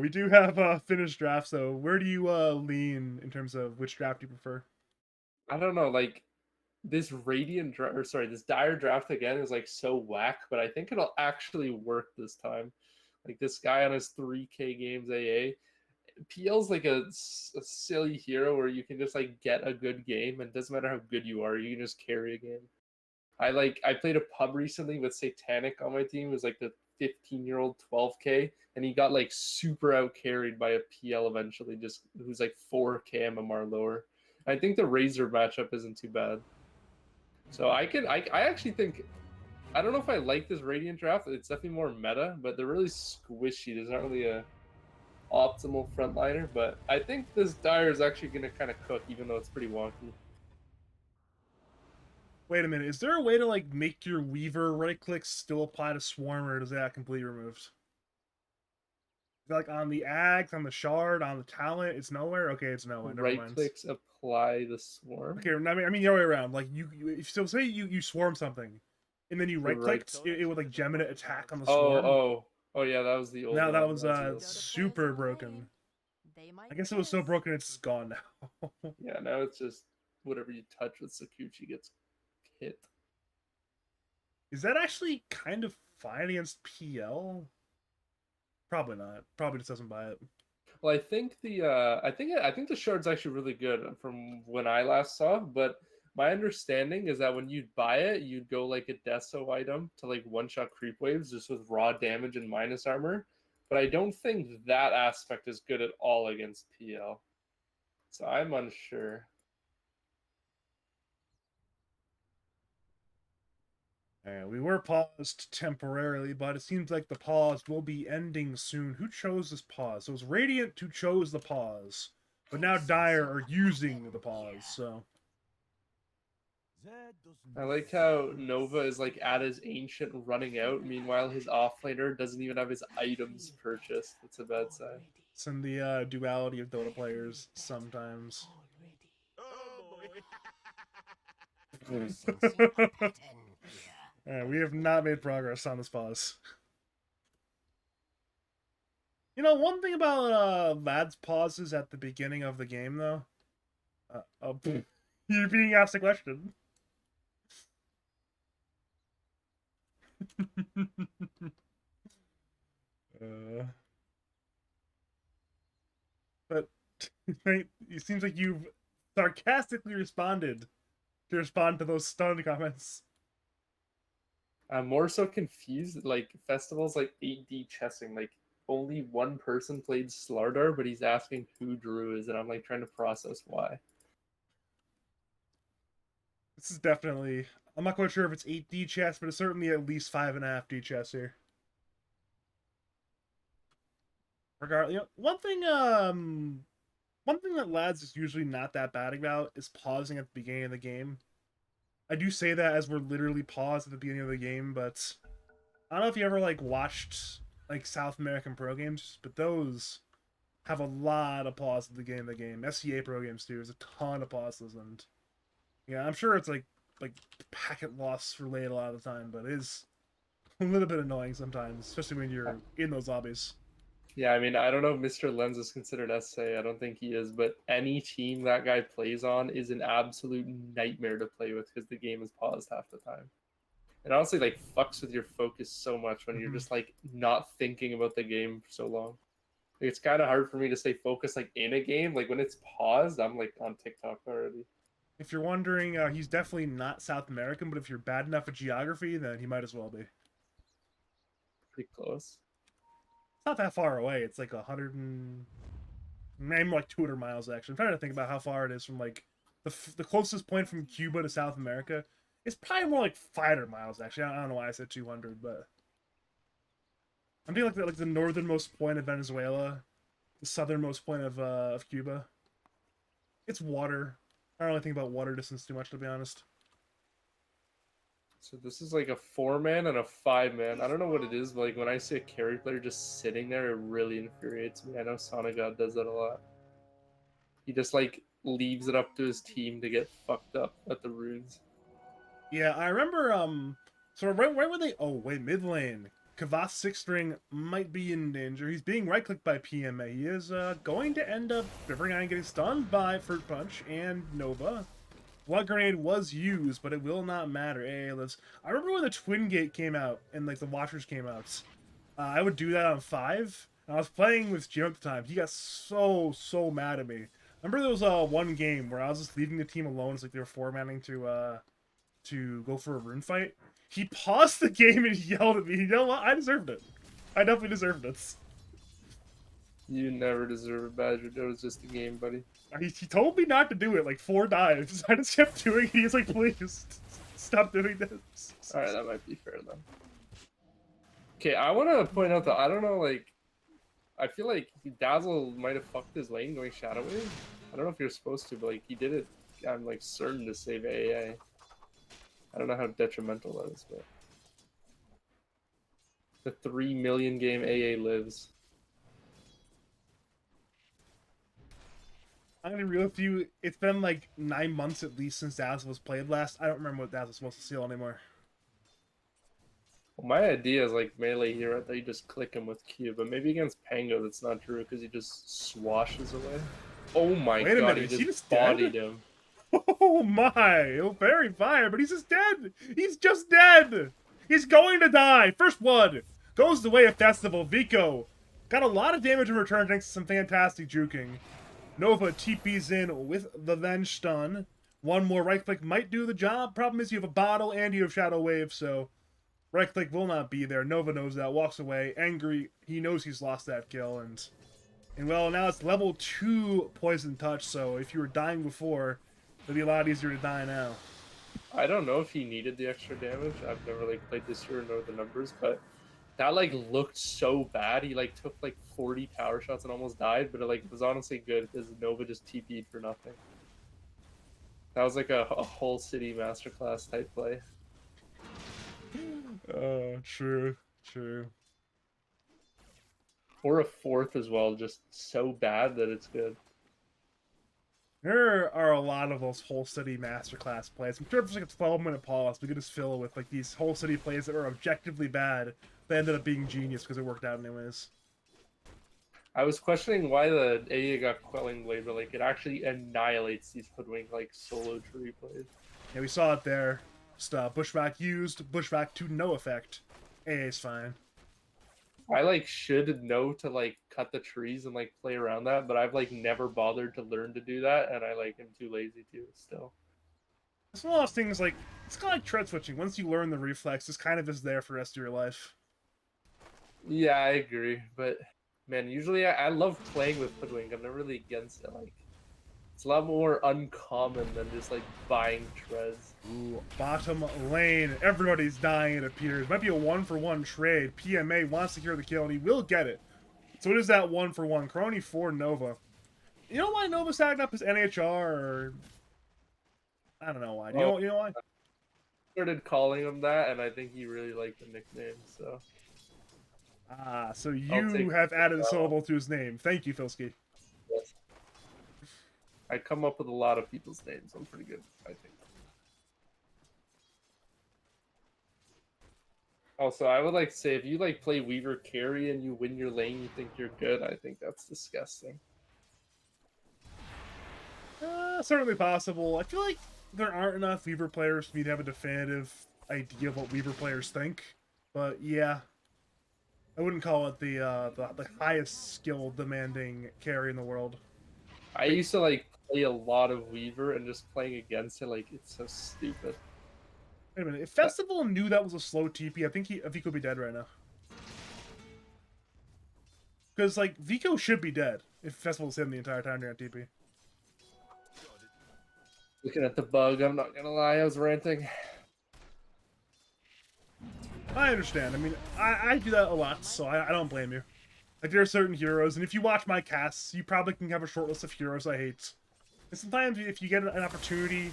We do have finished drafts, though. Where do you lean in terms of which draft you prefer? I don't know, like this this dire draft again is like so whack, but I think it'll actually work this time. Like this guy on his 3K games AA, PL's like a silly hero where you can just like get a good game, and it doesn't matter how good you are, you can just carry a game. I played a pub recently with Satanic on my team. It was like the 15-year-old 12K, and he got like super out carried by a PL eventually, just who's like 4K MMR lower. I think the Razor matchup isn't too bad. So I actually think, I don't know if I like this Radiant draft. It's definitely more meta, but they're really squishy. There's not really a optimal frontliner, but I think this Dire is actually going to kind of cook, even though it's pretty wonky. Wait a minute, is there a way to like make your Weaver right clicks still apply to Swarm, or is that completely removed? Like on the Ags, on the Shard, on the Talent, it's nowhere? Okay, it's nowhere, never Right mind. clicks apply the Swarm. Okay, I mean the other way around. Like so say you swarm something, and then you right clicked, it would like gem it attack on the swarm. Oh yeah, that was the old Now one. that was the old super broken. I guess it was so broken it's gone now. Yeah, now it's just whatever you touch with Sakuchi gets hit. Is that actually kind of fine against PL? Probably not. Probably just doesn't buy it. Well, I think I think the shard's actually really good from when I last saw, but my understanding is that when you'd buy it, you'd go like a Deso item to like one-shot creep waves just with raw damage and minus armor. But I don't think that aspect is good at all against PL. So I'm unsure. We were paused temporarily, but it seems like the pause will be ending soon. Who chose this pause? So it was Radiant who chose the pause, but now Dire are using the pause, so... I like how Nova is like at his ancient running out, meanwhile his offlaner doesn't even have his items purchased. That's a bad sign. It's in the duality of Dota players sometimes. We have not made progress on this pause. You know, one thing about Lad's pauses at the beginning of the game, though... you're being asked a question. But it seems like you've sarcastically responded to those stunned comments. I'm more so confused. Like festivals like 8D chessing, like only one person played Slardar, but he's asking who Drew is, and I'm like trying to process why. This is definitely... I'm not quite sure if it's 8D chess, but it's certainly at least 5.5D chess here. Regardless, you know, one thing that Lads is usually not that bad about is pausing at the beginning of the game. I do say that as we're literally paused at the beginning of the game, but I don't know if you ever like watched like South American pro games, but those have a lot of pause at the beginning of the game. SCA pro games too. There's a ton of pauses, and yeah, I'm sure it's like packet loss related a lot of the time, but it is a little bit annoying sometimes, especially when you're in those lobbies. Yeah, I mean, I don't know if Mr. Lens is considered SA. I don't think he is, but any team that guy plays on is an absolute nightmare to play with because the game is paused half the time. It honestly like fucks with your focus so much when you're just like not thinking about the game for so long. Like, it's kind of hard for me to stay focused like in a game. Like when it's paused, I'm like on TikTok already. If you're wondering, he's definitely not South American, but if you're bad enough at geography, then he might as well be. It's Pretty close. not that far away. It's like 100 and maybe like 200 miles actually. I'm trying to think about how far it is from like the closest point from Cuba to South America. It's probably more like 500 miles actually. I don't know why I said 200, but I'm thinking like the northernmost point of Venezuela, the southernmost point of Cuba. It's water. I don't really think about water distance too much, to be honest. So this is like a 4-man and a 5-man. I don't know what it is, but like when I see a carry player just sitting there, it really infuriates me. I know Sonic God does that a lot. He just like leaves it up to his team to get fucked up at the runes. Yeah, I remember. So right when they. Oh wait, mid lane. Kavath 6-string might be in danger. He's being right-clicked by PMA. He is going to end up River 9 getting stunned by Fruit Punch and Nova. Blood Grenade was used, but it will not matter. AA lives. I remember when the Twin Gate came out and like the Watchers came out. I would do that on 5. And I was playing with Jim at the time. He got so mad at me. I remember there was one game where I was just leaving the team alone. It's like they were 4-manning to go for a rune fight. He paused the game and yelled at me. You know what? I deserved it. I definitely deserved it. You never deserve a Badger. That was just a game, buddy. He told me not to do it like 4 dives. I just kept doing it. He's like, please, stop doing this. Alright, that might be fair then. Okay, I want to point out that I don't know, like, I feel like Dazzle might have fucked his lane going Shadow Wave. I don't know if you're supposed to, but like, he did it, I'm like certain to save AA. I don't know how detrimental that is, but the 3 million game AA lives. I'm gonna be real with you. It's been like 9 months at least since Dazzle was played last. I don't remember what Dazzle was supposed to steal anymore. Well, my idea is like melee hero that you just click him with Q, but maybe against Pango that's not true because he just swashes away. Oh my Wait a god, minute, he is he just just dead? bodied him. Oh my! Oh, very fire, but he's just dead. He's just dead. He's going to die. First blood goes the way of Festival. Vico got a lot of damage in return thanks to some fantastic juking. Nova TP's in with the Venge stun. One more right click might do the job. Problem is you have a bottle and you have Shadow Wave, so right click will not be there. Nova knows that, walks away, angry. He knows he's lost that kill, and well, now it's level 2 Poison Touch, so if you were dying before, it'd be a lot easier to die now. I don't know if he needed the extra damage. I've never like played this year and know the numbers, but that like looked so bad. He like took like 40 tower shots and almost died, but it like was honestly good because Nova just TP'd for nothing. That was like a whole city masterclass type play. True. Or a 4th as well, just so bad that it's good. There are a lot of those whole city masterclass plays. I'm sure if it's like a 12-minute pause, we could just fill with like these whole city plays that are objectively bad, but ended up being genius because it worked out anyways. I was questioning why the AA got Quelling Blade, but like it actually annihilates these Hoodwink like solo tree plays. Yeah, we saw it there. Just Bushwhack used, Bushwhack to no effect. AA's fine. I like should know to like cut the trees and like play around that, but I've like never bothered to learn to do that, and I like am too lazy to still. It's one of those things like, it's kind of like tread switching. Once you learn the reflex, it's kind of just there for the rest of your life. Yeah, I agree, but man, usually I love playing with Hoodwink. I'm never really against it. Like, it's a lot more uncommon than just like buying treads. Ooh, bottom lane. Everybody's dying, it appears. Might be a 1-for-1 trade. PMA wants to secure the kill, and he will get it. So it is that 1-for-1. Crony for Nova. You know why Nova's tagged up as NHR? Or... I don't know why. You know why? Started calling him that, and I think he really liked the nickname, so. Ah, so you have added a syllable to his name. Thank you, Filski. Yes. I come up with a lot of people's names. I'm pretty good, I think. Also, I would like to say if you like play Weaver carry and you win your lane, you think you're good. I think that's disgusting. Certainly possible. I feel like there aren't enough Weaver players for me to have a definitive idea of what Weaver players think. But yeah, I wouldn't call it the highest skill demanding carry in the world. I used to like play a lot of Weaver and just playing against it, like it's so stupid. Wait a minute. If Festival knew that was a slow TP, I think he could be dead right now. Because like Vico should be dead if Festival's him the entire time during TP. Looking at the bug, I'm not gonna lie, I was ranting. I understand. I mean, I do that a lot, so I don't blame you. Like, there are certain heroes, and if you watch my casts, you probably can have a short list of heroes I hate. And sometimes if you get an opportunity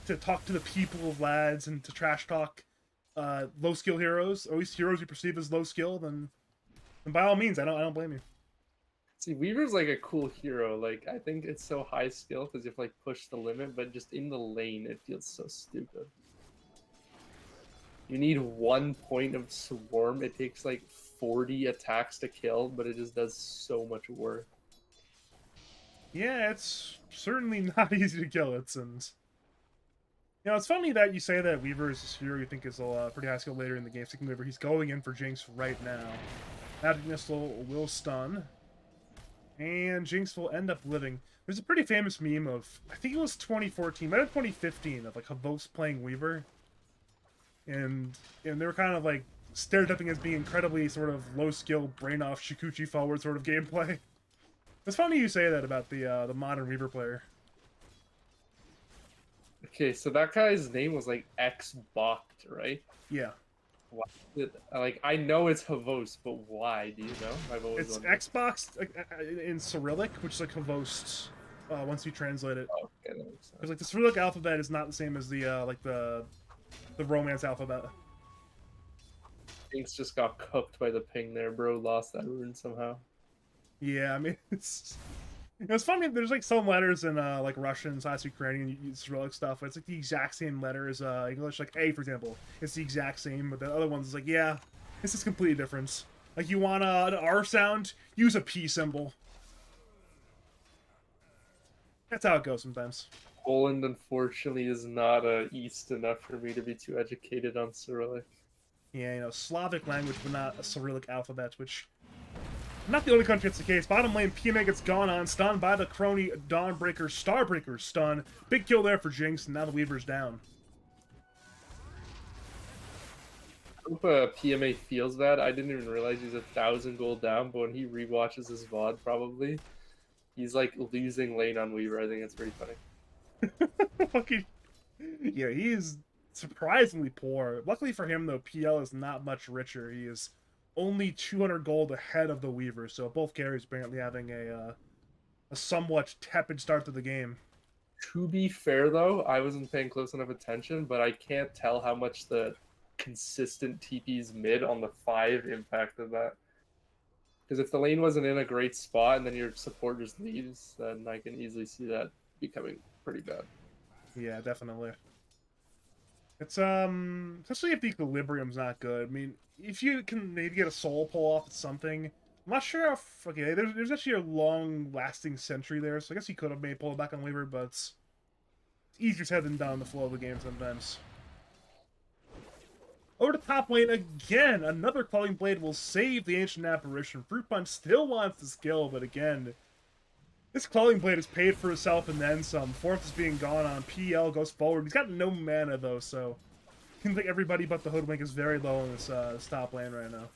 to talk to the people of lads and to trash talk low skill heroes, or at least heroes you perceive as low skill, then by all means, I don't blame you. See, Weaver's like a cool hero. Like, I think it's so high skill because you have to like push the limit, but just in the lane, it feels so stupid. You need 1 point of Swarm. It takes like 40 attacks to kill, but it just does so much work. Yeah, it's certainly not easy to kill it, and you know, it's funny that you say that Weaver is a hero you think is a pretty high skill later in the game. Sticking Weaver, he's going in for Jinx right now. Magic Missile will stun, and Jinx will end up living. There's a pretty famous meme of, I think it was 2014, maybe 2015, of like Havos playing Weaver, and they were kind of like stereotyping as being incredibly sort of low skill, brain off, Shikuchi forward sort of gameplay. It's funny you say that about the modern Weaver player. Okay, so that guy's name was like X-Bocked, right? Yeah. Why did, like, I know it's Havos, but why? Do you know? I've always It's wondered. Xbox in Cyrillic, which is like Havost once you translate it. Oh, okay, that makes sense. Because like the Cyrillic alphabet is not the same as the like the Romance alphabet. Jinx just got cooked by the ping there, bro. Lost that rune somehow. Yeah, I mean it's funny. There's like some letters in like Russian, Ukrainian, Cyrillic stuff. It's like the exact same letter as English. Like A, for example, it's the exact same, but the other ones is like, yeah, this is completely different. Like you want an R sound, use a P symbol. That's how it goes sometimes. Poland, unfortunately, is not East enough for me to be too educated on Cyrillic. Yeah, you know, Slavic language, but not a Cyrillic alphabet, which not the only country that's the case. Bottom lane, PMA gets gone on, stunned by the crony Dawnbreaker, Starbreaker stun. Big kill there for Jinx, and now the Weaver's down. I hope PMA feels that. I didn't even realize he's 1,000 gold down, but when he rewatches his VOD, probably, he's like losing lane on Weaver. I think it's pretty funny. Fucking, yeah, he is surprisingly poor. Luckily for him, though, PL is not much richer. He is only 200 gold ahead of the Weaver, so both carries apparently having a somewhat tepid start to the game. To be fair, though, I wasn't paying close enough attention, but I can't tell how much the consistent TP's mid on the 5 impacted that. Because if the lane wasn't in a great spot and then your support just leaves, then I can easily see that becoming pretty bad. Yeah, definitely. It's especially if the equilibrium's not good. I mean, if you can maybe get a soul pull off something, I'm not sure if okay. There's actually a long-lasting sentry there, so I guess he could have maybe pulled it back on Weaver, but it's easier said than done in the flow of the game sometimes. Over to top lane again. Another Quelling Blade will save the Ancient Apparition. Fruit Punch still wants the skill, but again, this Quelling Blade has paid for itself and then some. Fourth is being gone on. PL goes forward. He's got no mana, though, so seems like everybody but the Hoodwink is very low in this top lane right now.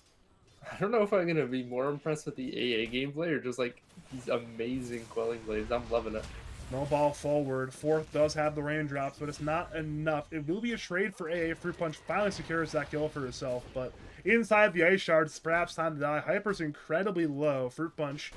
I don't know if I'm going to be more impressed with the AA gameplay or just like these amazing Quelling Blades. I'm loving it. No ball forward. Fourth does have the raindrops, but it's not enough. It will be a trade for AA. Fruit Punch finally secures that kill for herself, but inside the Ice Shard, it's perhaps time to die. Hyper's incredibly low. Fruit Punch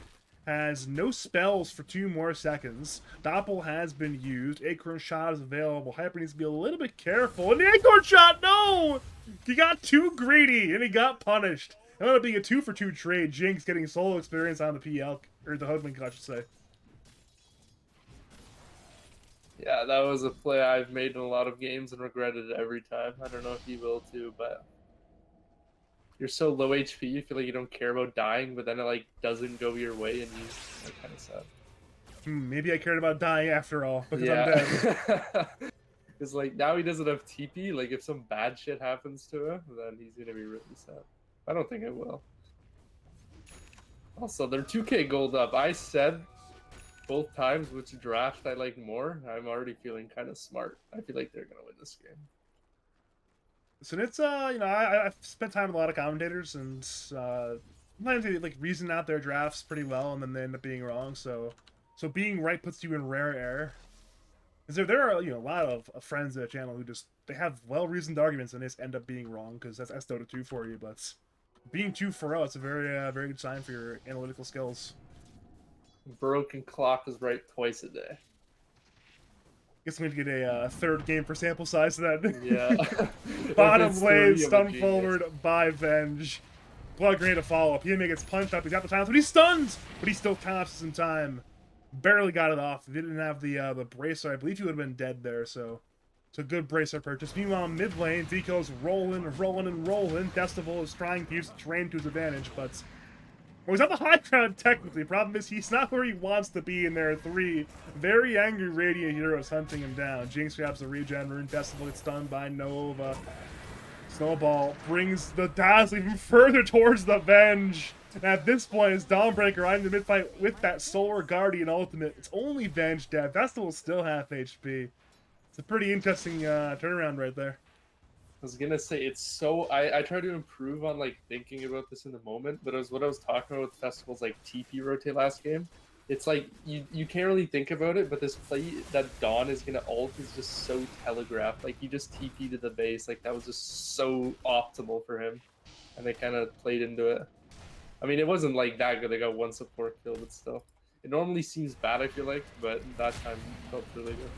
has no spells for 2 more seconds. Doppel has been used. Acorn Shot is available. Hyper needs to be a little bit careful. And the Acorn Shot, no! He got too greedy, and he got punished. It ended up being a 2-for-2 trade. Jinx getting solo experience on the PL, or the Hoodwink, I should say. Yeah, that was a play I've made in a lot of games and regretted it every time. I don't know if you will too, but you're so low HP, you feel like you don't care about dying, but then it like doesn't go your way, and you like kind of sad. Maybe I cared about dying after all because I'm Yeah. dead. It's like now he doesn't have TP. Like if some bad shit happens to him, then he's gonna be really sad. I don't think it will. Also, they're 2K gold up. I said both times which draft I like more. I'm already feeling kind of smart. I feel like they're gonna win this game. So it's you know, I've spent time with a lot of commentators, and sometimes they like reason out their drafts pretty well, and then they end up being wrong. So being right puts you in rare air. Because there are, you know, a lot of friends of the channel who just they have well reasoned arguments and they just end up being wrong because that's Dota 2 for you. But being 2-0, it's a very good sign for your analytical skills. Broken clock is right twice a day. Guess we need to get a third game for sample size then. Yeah. Bottom lane, I'm a stun genius. forward by Venge. Blood grenade to follow up. PMA gets punched up. He's got the chance, but he's stunned. But he still collapses in time. Barely got it off. He didn't have the bracer. I believe he would have been dead there. So it's a good bracer purchase. Meanwhile, mid lane, Vico's rolling. Destival is trying to use the terrain to his advantage, but well, he's on the high ground technically. Problem is he's not where he wants to be, and there are three very angry Radiant heroes hunting him down. Jinx grabs the regen rune. Destival gets stunned by Nova. Snowball brings the Dazzle even further towards the Venge. And at this point, it's Dawnbreaker right in the mid-fight with that Solar Guardian ultimate. It's only Venge dead. Festival's still half HP. It's a pretty interesting turnaround right there. I was gonna say it's so I try to improve on like thinking about this in the moment, but it was what I was talking about with Festival's like TP rotate last game. It's like you can't really think about it, but this play that Dawn is gonna ult is just so telegraphed. Like he just TP to the base, like that was just so optimal for him, and they kind of played into it. I mean, it wasn't like that good. They got one support kill, but still, it normally seems bad. I feel like, but that time felt really good.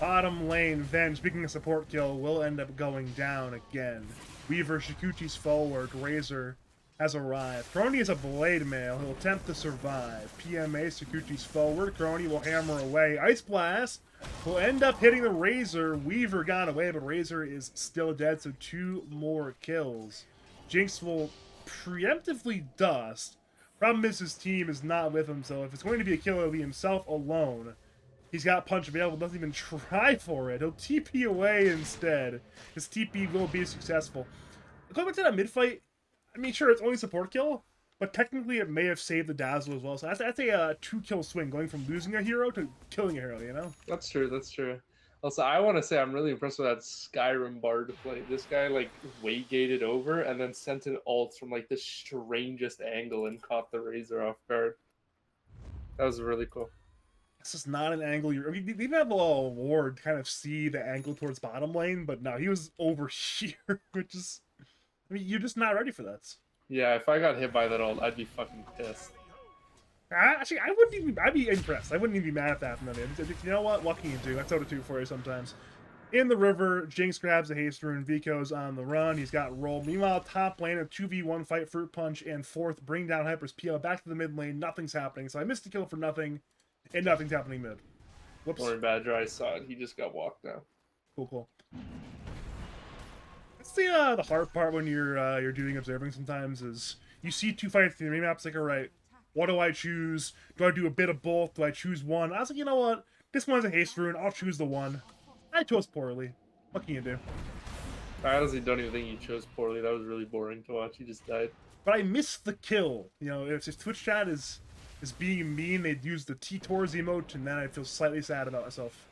Bottom lane, Venge, speaking of support kill, will end up going down again. Weaver, Shikuchi's forward. Razor has arrived. Crony is a blade mail. He'll attempt to survive. PMA, Shikuchi's forward. Crony will hammer away. Ice Blast will end up hitting the Razor. Weaver got away, but Razor is still dead, so 2 more kills. Jinx will preemptively dust. Problem is his team is not with him, so if it's going to be a kill, it'll be himself alone. He's got punch available, doesn't even try for it. He'll TP away instead. His TP will be successful. Going back to that mid-fight, I mean, sure, it's only support kill, but technically it may have saved the Dazzle as well. So that's a 2-kill swing, going from losing a hero to killing a hero, you know? That's true. That's true. Also, I want to say I'm really impressed with that Skyrim bard play. This guy like way-gated over and then sent an ult from like the strangest angle and caught the Razor off guard. That was really cool. This is not an angle you're... I mean, they even have a little ward to kind of see the angle towards bottom lane, but no, he was over here, which is... I mean, you're just not ready for that. Yeah, if I got hit by that ult, I'd be fucking pissed. Actually, I wouldn't even... I'd be impressed. I wouldn't even be mad at that from them. You know what can you do? That's Dota 2 for you sometimes. In the river, Jinx grabs a haste rune. Vico's on the run. He's got roll. Meanwhile, top lane, a 2v1 fight, Fruit Punch, and fourth, bring down Hyper's PL. Back to the mid lane, nothing's happening. So I missed the kill for nothing, and nothing's happening mid. Whoops. Orange Badger, I saw it. He just got walked down. Cool. That's the hard part when you're doing observing sometimes is you see 2 fights in the maps like, all right, what do I choose? Do I do a bit of both? Do I choose one? I was like, you know what? This one's a haste rune. I'll choose the one. I chose poorly. What can you do? I honestly don't even think he chose poorly. That was really boring to watch. He just died. But I missed the kill. You know, if Twitch chat is being mean, they'd use the T-Tors emote, and then I feel slightly sad about myself.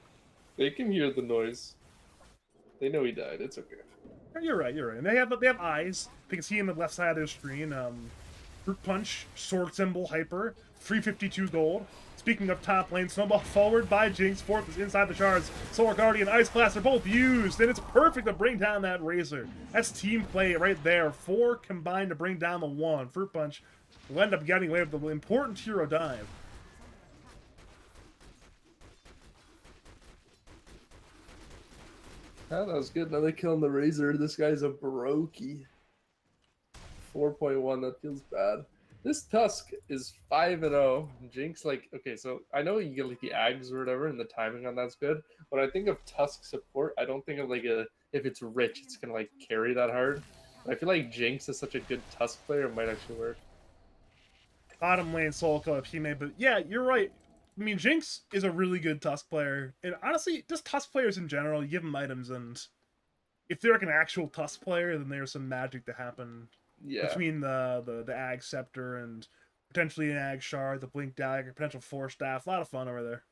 They can hear the noise. They know he died. It's okay. You're right. And they have eyes. They can see in the left side of their screen. Fruit Punch, Sword Symbol, Hyper, 352 gold. Speaking of top lane, Snowball forward by Jinx. Fourth is inside the shards. Solar Guardian, Ice Blast are both used, and it's perfect to bring down that Razor. That's team play right there. 4 combined to bring down the 1. Fruit Punch will end up getting away with the important hero dive. Oh, that was good. Another kill on the Razor. This guy's a brokey. 4.1. That feels bad. This Tusk is 5-0. Jinx, like, okay, so I know you get like the Ags or whatever, and the timing on that's good. But I think of Tusk support, I don't think of like if it's rich, it's gonna like carry that hard. I feel like Jinx is such a good Tusk player, it might actually work. Bottom lane solo co-op teammate, but yeah, you're right. I mean, Jinx is a really good Tusk player, and honestly, just Tusk players in general, you give them items, and if they're like an actual Tusk player, then there's some magic to happen Yeah. between the Ag Scepter and potentially an Ag Shard, the Blink Dagger, potential Force Staff. A lot of fun over there.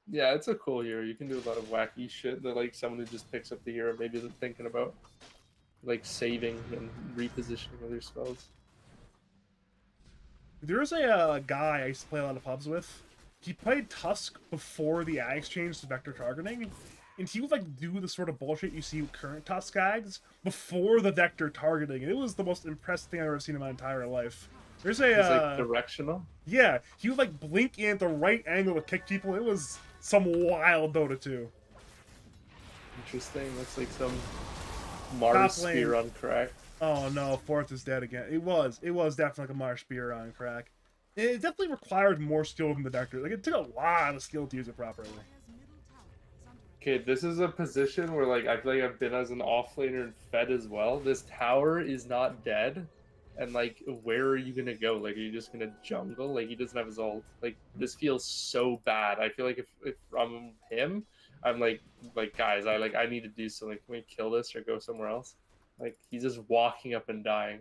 Yeah, it's a cool hero. You can do a lot of wacky shit that like someone who just picks up the hero maybe isn't thinking about. Like saving and repositioning of their spells. There's a guy I used to play a lot of pubs with. He played Tusk before the Ags changed to Vector targeting, and he would like do the sort of bullshit you see with current Tusk Ags before the Vector targeting. It was the most impressive thing I've ever seen in my entire life. There's a It's like directional. yeah, he would like blink in at the right angle to kick people. It was some wild Dota 2. Interesting. Looks like some Mars spear on crack. Oh no, fourth is dead again. It was definitely like a Mars spear on crack. It definitely required more skill than the Vector. Like it took a lot of skill to use it properly. Okay, this is a position where like I feel like I've been as an offlaner and fed as well. This tower is not dead. And like where are you gonna go? Like are you just gonna jungle? Like he doesn't have his ult. Like this feels so bad. I feel like if I'm him, I'm like guys, I need to do something. Can we kill this or go somewhere else? Like he's just walking up and dying.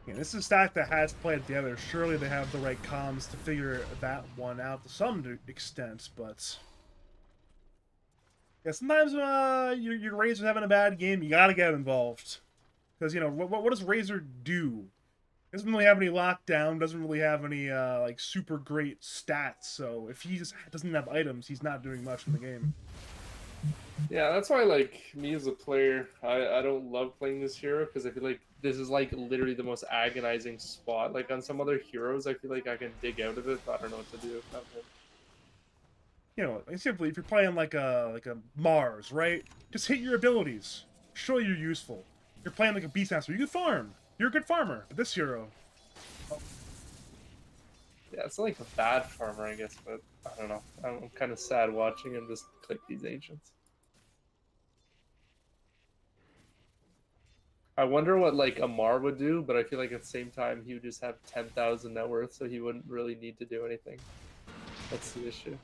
Yeah, this is a stack that has played together. Surely they have the right comms to figure that one out to some extent, but yeah, sometimes your Razor's having a bad game, you gotta get involved. Because, you know, what does Razor do? Doesn't really have any lockdown, doesn't really have any, like, super great stats, so if he just doesn't have items, he's not doing much in the game. Yeah, that's why, like, me as a player, I don't love playing this hero, because I feel like this is, like, literally the most agonizing spot. Like, on some other heroes, I feel like I can dig out of it, but I don't know what to do if not him. You know, simply, if you're playing like a Mars, right? Just hit your abilities. Surely you're useful. You're playing like a Beastmaster, you can farm. You're a good farmer. But this hero, Yeah, it's like a bad farmer, I guess, but I don't know. I'm kind of sad watching him just click these ancients. I wonder what like Amar would do, but I feel like at the same time he would just have 10,000 net worth, so he wouldn't really need to do anything. That's the issue.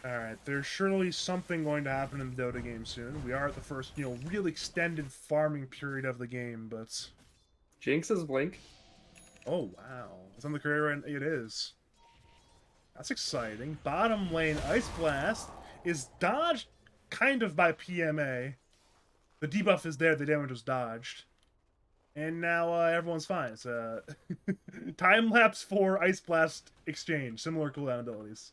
alright, there's surely something going to happen in the Dota game soon. We are at the first, you know, real extended farming period of the game, but... Jinx's blink. Oh, wow. It's on the career, and it is. That's exciting. Bottom lane, Ice Blast is dodged kind of by PMA. The debuff is there, the damage was dodged. And now everyone's fine. It's a time-lapse for Ice Blast exchange. Similar cooldown abilities.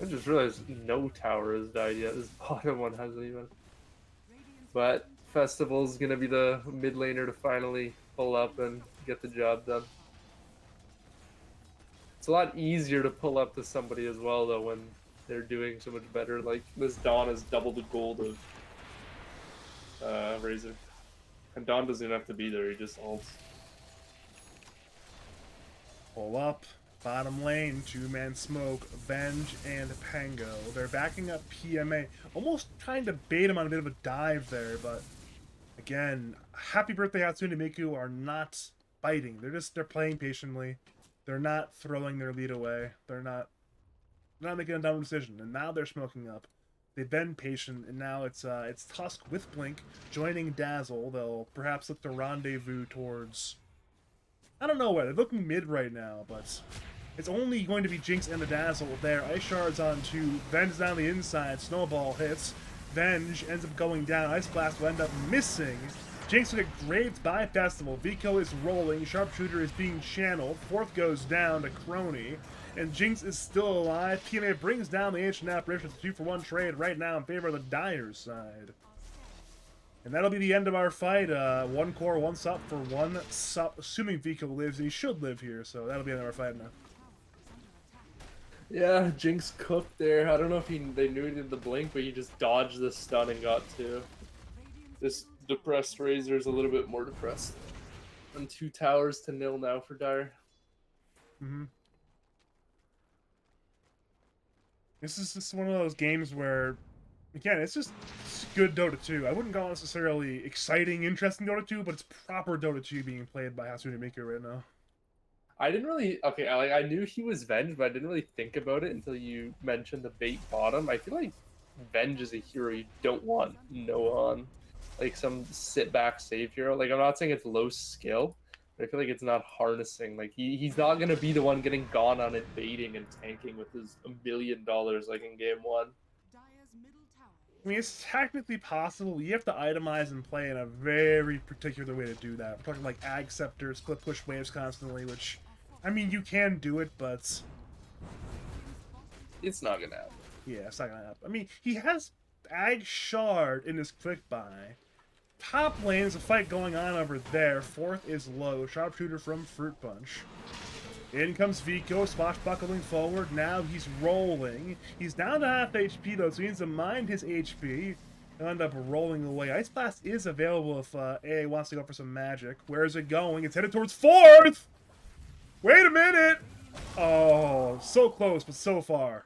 I just realized no tower has died yet. This bottom one hasn't even. But Festival's gonna be the mid laner to finally pull up and get the job done. It's a lot easier to pull up to somebody as well, though, when they're doing so much better. Like, this Dawn is double the gold of Razor. And Dawn doesn't even have to be there, he just ults. Pull up. Bottom lane, two-man smoke, Venge and Pango. They're backing up PMA. Almost trying to bait him on a bit of a dive there, but again, happy birthday Hatsune and Miku are not biting. They're playing patiently. They're not throwing their lead away. They're not making a dumb decision. And now they're smoking up. They've been patient, and now it's Tusk with Blink joining Dazzle. They'll perhaps look to rendezvous towards, I don't know where. They're looking mid right now, but it's only going to be Jinx and the Dazzle there. Ice Shard's on two. Venge down the inside. Snowball hits. Venge ends up going down. Ice Blast will end up missing. Jinx will get graved by Festival. Vico is rolling. Sharpshooter is being channeled. Fourth goes down to Crony. And Jinx is still alive. PMA brings down the Ancient Apparition with a 2-for-1 trade right now in favor of the Dire side. And that'll be the end of our fight. One core, one sup for one sup. Assuming Vico lives, and he should live here, so that'll be the end of our fight now. Yeah, Jinx cooked there. I don't know if they knew he did the blink, but he just dodged the stun and got two. This depressed Razor is a little bit more depressed. And 2 towers to 0 now for Dire. Mm-hmm. This is just one of those games where, again, it's just good Dota 2. I wouldn't call it necessarily exciting, interesting Dota 2, but it's proper Dota 2 being played by Hatsune Miku right now. I didn't really I knew he was Venge, but I didn't really think about it until you mentioned the bait bottom. I feel like Venge is a hero you don't want no on, like some sit back save hero. Like I'm not saying it's low skill, but I feel like it's not harnessing. Like he's not gonna be the one getting gone on it baiting and tanking with his $1 million like in game one. Dire's middle tower I mean, it's technically possible. You have to itemize and play in a very particular way to do that. We're talking like Ag Scepter, split push waves constantly, which, I mean, you can do it, but It's not gonna happen. yeah, it's not gonna happen. I mean, he has Ag Shard in his quick buy. Top lane is a fight going on over there. Fourth is low. Sharpshooter from Fruit Punch. In comes Vico, swashbuckling forward. Now he's rolling. He's down to half HP though, so he needs to mind his HP. He'll end up rolling away. Ice Blast is available if AA wants to go for some magic. Where is it going? It's headed towards fourth! Wait a minute! Oh, so close, but so far.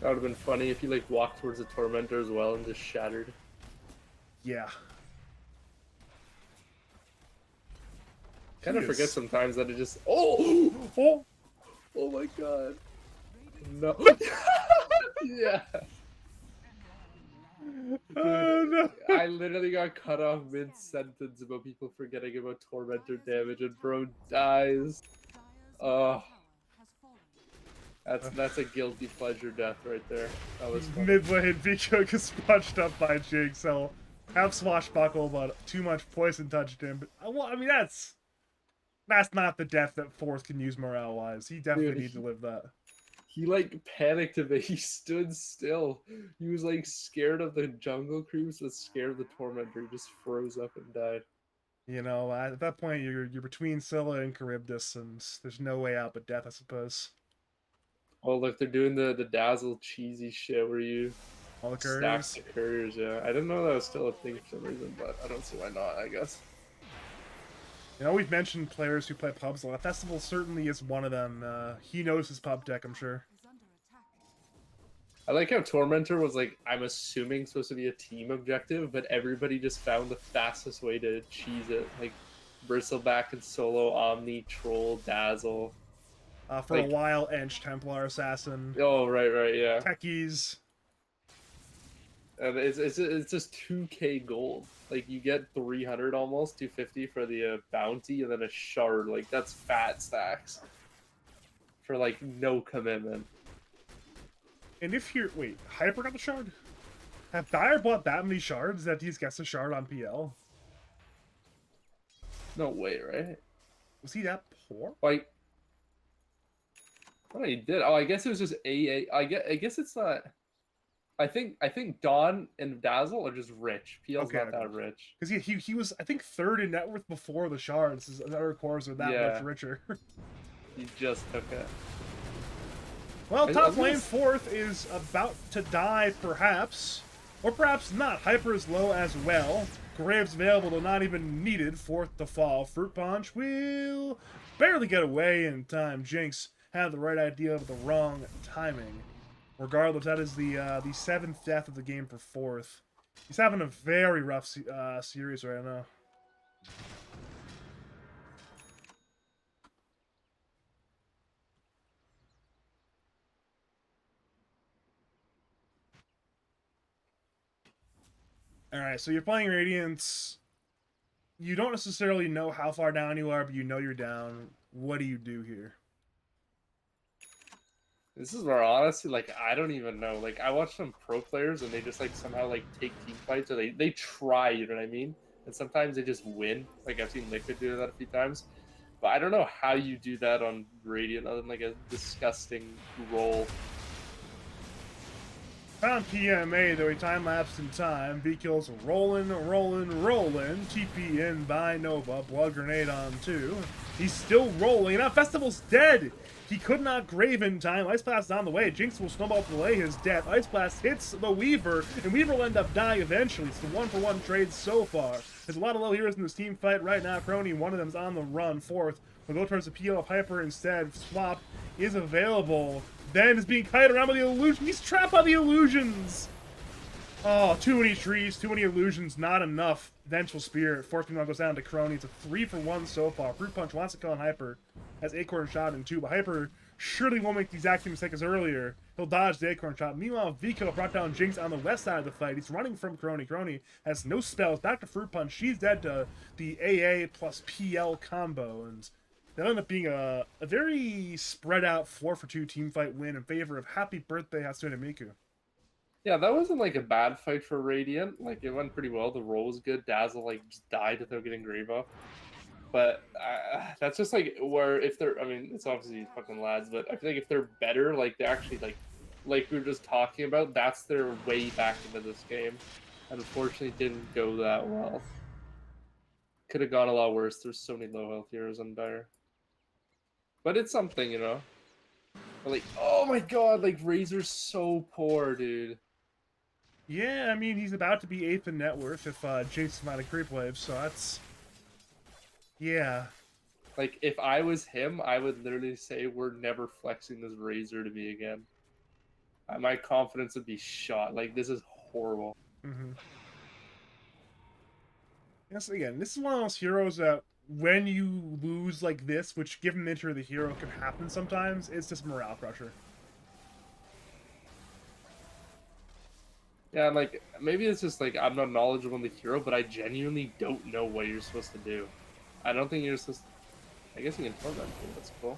That would have been funny if you like walked towards the Tormentor as well and just shattered. Yeah. Kind of Yes. forget sometimes that it just oh my god. No. Yeah. Oh, no. I literally got cut off mid sentence about people forgetting about Tormentor damage and bro dies. Oh, that's a guilty pleasure death right there. That was funny. Mid lane, Vico gets punched up by Jinx. He'll have swashbuckle, but too much poison touched him. But well, I mean, that's not the death that Fourth can use morale wise. He definitely Dude, needs to live that. He like panicked a bit. He stood still. He was like scared of the jungle creeps, but scared of the Tormentor. He just froze up and died. You know, at that point, you're between Scylla and Charybdis, and there's no way out but death, I suppose. Oh look, they're doing the dazzle cheesy shit where you All the stack couriers. the couriers. Yeah, I didn't know that was still a thing for some reason, but I don't see why not. I guess. You know, we've mentioned players who play pubs a lot. Festival certainly is one of them. He knows his pub deck, I'm sure. is under attack. I like how Tormentor was like, I'm assuming supposed to be a team objective, but everybody just found the fastest way to cheese it. Like Bristleback and solo, Omni, Troll, Dazzle. For Like- a while, Ench, Templar, Assassin, Oh right, yeah. Techies. And it's just 2k gold. Like you get 300 almost 250 for the bounty and then a shard. Like that's fat stacks for like no commitment. And if you're wait, Hyper got the shard? Have Dyer bought that many shards that he gets a shard on PL? No way, right? Was he that poor? Like, oh, he did. Oh, I guess it was just AA. I guess it's not. I think Dawn and Dazzle are just rich. PL's Okay, not that okay. rich. Because he was, I think, third in net worth before the shards. His other cores are that Yeah. much richer. He just took it. Well, I top was lane gonna fourth is about to die, perhaps. Or perhaps not. Hyper is low as well. Graves available, though not even needed. Fourth to fall. Fruit Punch will barely get away in time. Jinx had the right idea but the wrong timing. Regardless, that is the seventh death of the game for Fourth. He's having a very rough series right now. Alright, so you're playing Radiance. You don't necessarily know how far down you are, but you know you're down. What do you do here? This is where honestly, like, I don't even know. Like, I watch some pro players and they just like somehow like take team fights or they try. You know what I mean? And sometimes they just win. Like I've seen Liquid do that a few times. But I don't know how you do that on Radiant other than like a disgusting roll. On PMA, though, he time-lapsed in time. V-kills rolling. TP in by Nova. Blood grenade on 2. He's still rolling. Now Festival's dead! He could not grave in time. Ice Blast on the way. Jinx will snowball to delay his death. Ice Blast hits the Weaver, and Weaver will end up dying eventually. It's the 1-for-1 trade so far. There's a lot of low heroes in this team fight right now. Crony, one of them is on the run. Fourth. We'll go towards the PL of Hyper instead. Swap is available. Then is being kited around by the illusion. He's trapped by the illusions. Oh, too many trees, too many illusions, not enough. Vengeful Spirit. Fourth one goes down to Crony. It's a 3-for-1 so far. Fruit Punch wants to kill on Hyper. Has Acorn Shot in 2, but Hyper surely won't make the exact same mistake as earlier. He'll dodge the Acorn Shot. Meanwhile, Vico brought down Jinx on the west side of the fight. He's running from Crony. Crony has no spells. Back to Fruit Punch. She's dead to the AA plus PL combo, and that ended up being a very spread out 4-for-2 team fight win in favor of Happy Birthday Hatsune Miku. Yeah, that wasn't like a bad fight for Radiant. Like, it went pretty well. The roll was good. Dazzle like just died without getting grave up. But that's just like where if they're, I mean, it's obviously fucking lads, but I feel like if they're better, like they actually like we were just talking about, that's their way back into this game. And unfortunately, didn't go that well. Could have gone a lot worse. There's so many low health heroes on Dire. But it's something, you know. But like, oh my god, like Razor's so poor, dude. Yeah, I mean, he's about to be 8th in net worth if Jinx is not a creep wave, so that's... Yeah. Like, if I was him, I would literally say we're never flexing this Razor to me again. My confidence would be shot. Like, this is horrible. Mm-hmm. Yes, again, this is one of those heroes that when you lose like this, which given the nature of the hero can happen sometimes, it's just morale crusher. Yeah, like, maybe it's just like I'm not knowledgeable in the hero, but I genuinely don't know what you're supposed to do. I don't think you're supposed to... I guess you can torment too. That's cool.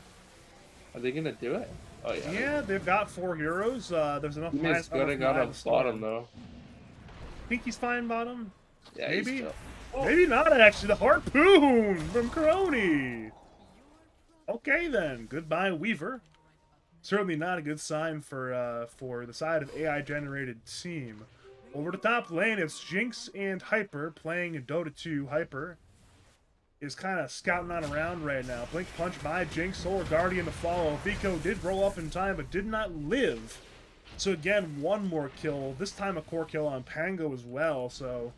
Are they gonna do it? Oh yeah. Yeah, they've got 4 heroes. There's enough. He's gonna got on bottom though. Think he's fine bottom? Yeah, maybe. Maybe not actually. The harpoon from Crony. Okay then. Goodbye, Weaver. Certainly not a good sign for the side of AI generated team. Over the top lane, it's Jinx and Hyper playing Dota 2. Hyper is kind of scouting on around right now. Blink Punch by Jinx, Solar Guardian to follow. Vico did roll up in time, but did not live. So again, one more kill. This time a core kill on Pango as well. So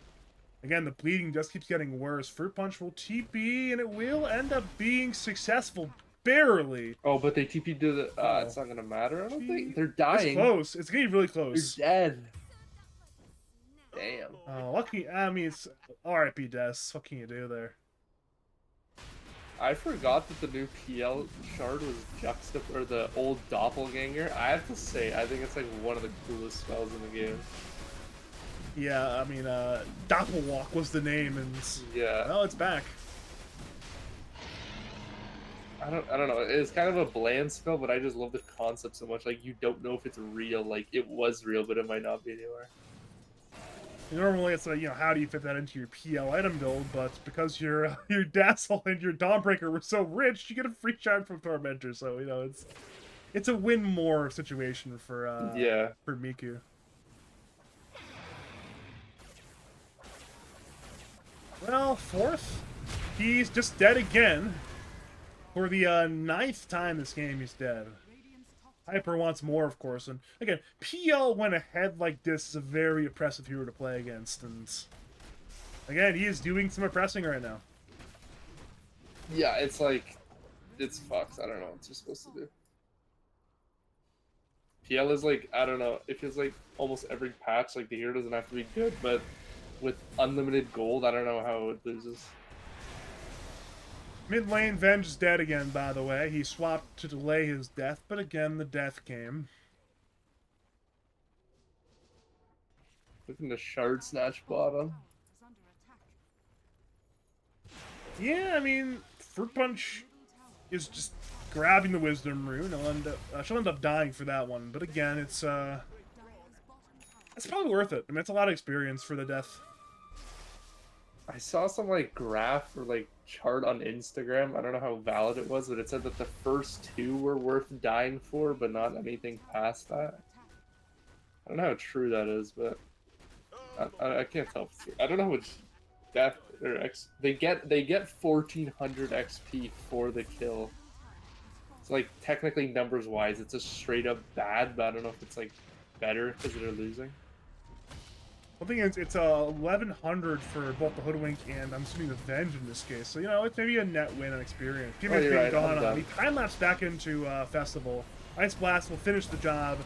again, the bleeding just keeps getting worse. Fruit Punch will TP, and it will end up being successful. Barely. Oh, but they TP to the... it's not gonna matter, I don't think. They're dying. It's close. It's getting really close. They're dead. Damn. Oh, lucky. I mean, it's RIP Des. What can you do there? I forgot that the new PL shard was or the old doppelganger. I have to say, I think it's like one of the coolest spells in the game. Yeah, I mean, Doppelwalk was the name, and yeah, well, it's back. I don't know. It's kind of a bland spell, but I just love the concept so much. Like, you don't know if it's real. Like, it was real, but it might not be anywhere. Normally, it's like, you know, how do you fit that into your PL item build? But because your Dazzle and your Dawnbreaker were so rich, you get a free shard from Tormentor. So you know, it's a win more situation for for Miku. Well, fourth, he's just dead again. For the 9th time this game, he's dead. Hyper wants more, of course, and again, PL went ahead like this is a very oppressive hero to play against, and again, he is doing some oppressing right now. Yeah, it's like, it's fucked. I don't know what you're supposed to do. PL is like, I don't know, it feels like almost every patch, like the hero doesn't have to be good, but with unlimited gold, I don't know how it loses. Mid lane, Venge is dead again, by the way. He swapped to delay his death, but again, the death came. Looking to shard snatch bottom. Yeah, I mean, Fruit Punch is just grabbing the Wisdom Rune. She'll end up dying for that one, but again, it's probably worth it. I mean, it's a lot of experience for the death. I saw some like graph or like chart on Instagram. I don't know how valid it was, but it said that the first 2 were worth dying for, but not anything past that. I don't know how true that is, but I can't tell. I don't know how much death or X they get. They get 1400 XP for the kill. It's like technically numbers wise, it's just straight up bad, but I don't know if it's like better because they're losing. One thing is, it's 1100 for both the Hoodwink and I'm assuming the Venge in this case. So, you know, it's maybe a net win and experience. Give me you're right, gone I'm on. done. He time-lapsed back into Festival. Ice Blast will finish the job.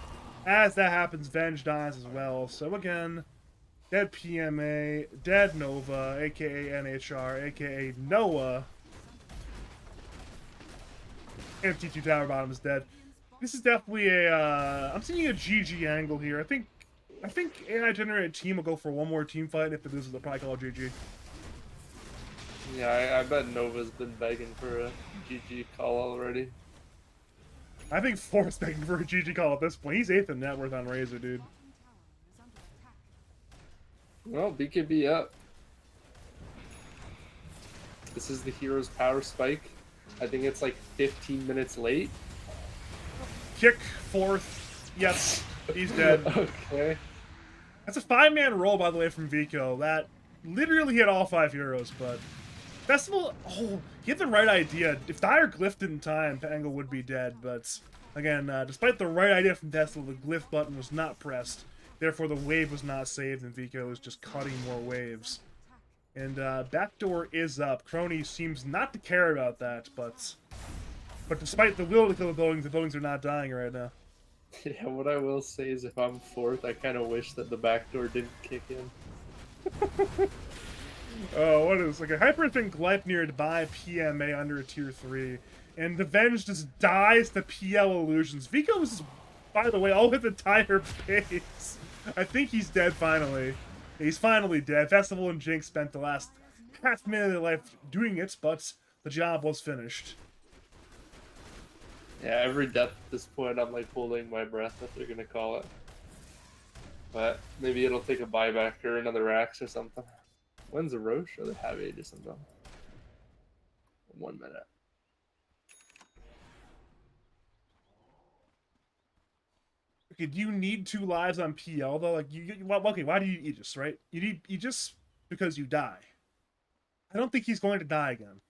As that happens, Venge dies as well. So, again, dead PMA, dead Nova, aka NHR, aka Noah. And T2 Tower Bottom is dead. This is definitely a, I'm seeing a GG angle here. I think AI generated team will go for one more team fight. If it loses, they'll probably call it GG. Yeah, I bet Nova's been begging for a GG call already. I think Forrest's begging for a GG call at this point. He's 8th in net worth on Razor, dude. Well, BKB up. This is the hero's power spike. I think it's like 15 minutes late. Kick, 4th. Yes, he's dead. Okay. That's a 5-man roll, by the way, from Vico. That literally hit all 5 heroes, but Festival, oh, he had the right idea. If Dire glyphed in time, Angle would be dead, but again, despite the right idea from Festival, the glyph button was not pressed. Therefore, the wave was not saved, and Vico was just cutting more waves. And backdoor is up. Crony seems not to care about that, but despite the will to kill the buildings are not dying right now. Yeah, what I will say is if I'm 4th, I kind of wish that the backdoor didn't kick in. Oh, what is like a Hyperthink Gleipnir by PMA under a tier 3, and the Venge just dies to PL illusions. Vico was, by the way, all with the tire pace. I think he's dead finally. He's finally dead. Festival and Jinx spent the last half minute of their life doing it, but the job was finished. Yeah, every death at this point, I'm like holding my breath that they're gonna call it. But maybe it'll take a buyback or another axe or something. When's the Roche or the Have Age or something? 1 minute. Okay, do you need 2 lives on PL though? Like, okay, why do you need Aegis, right? You need Aegis because you die. I don't think he's going to die again.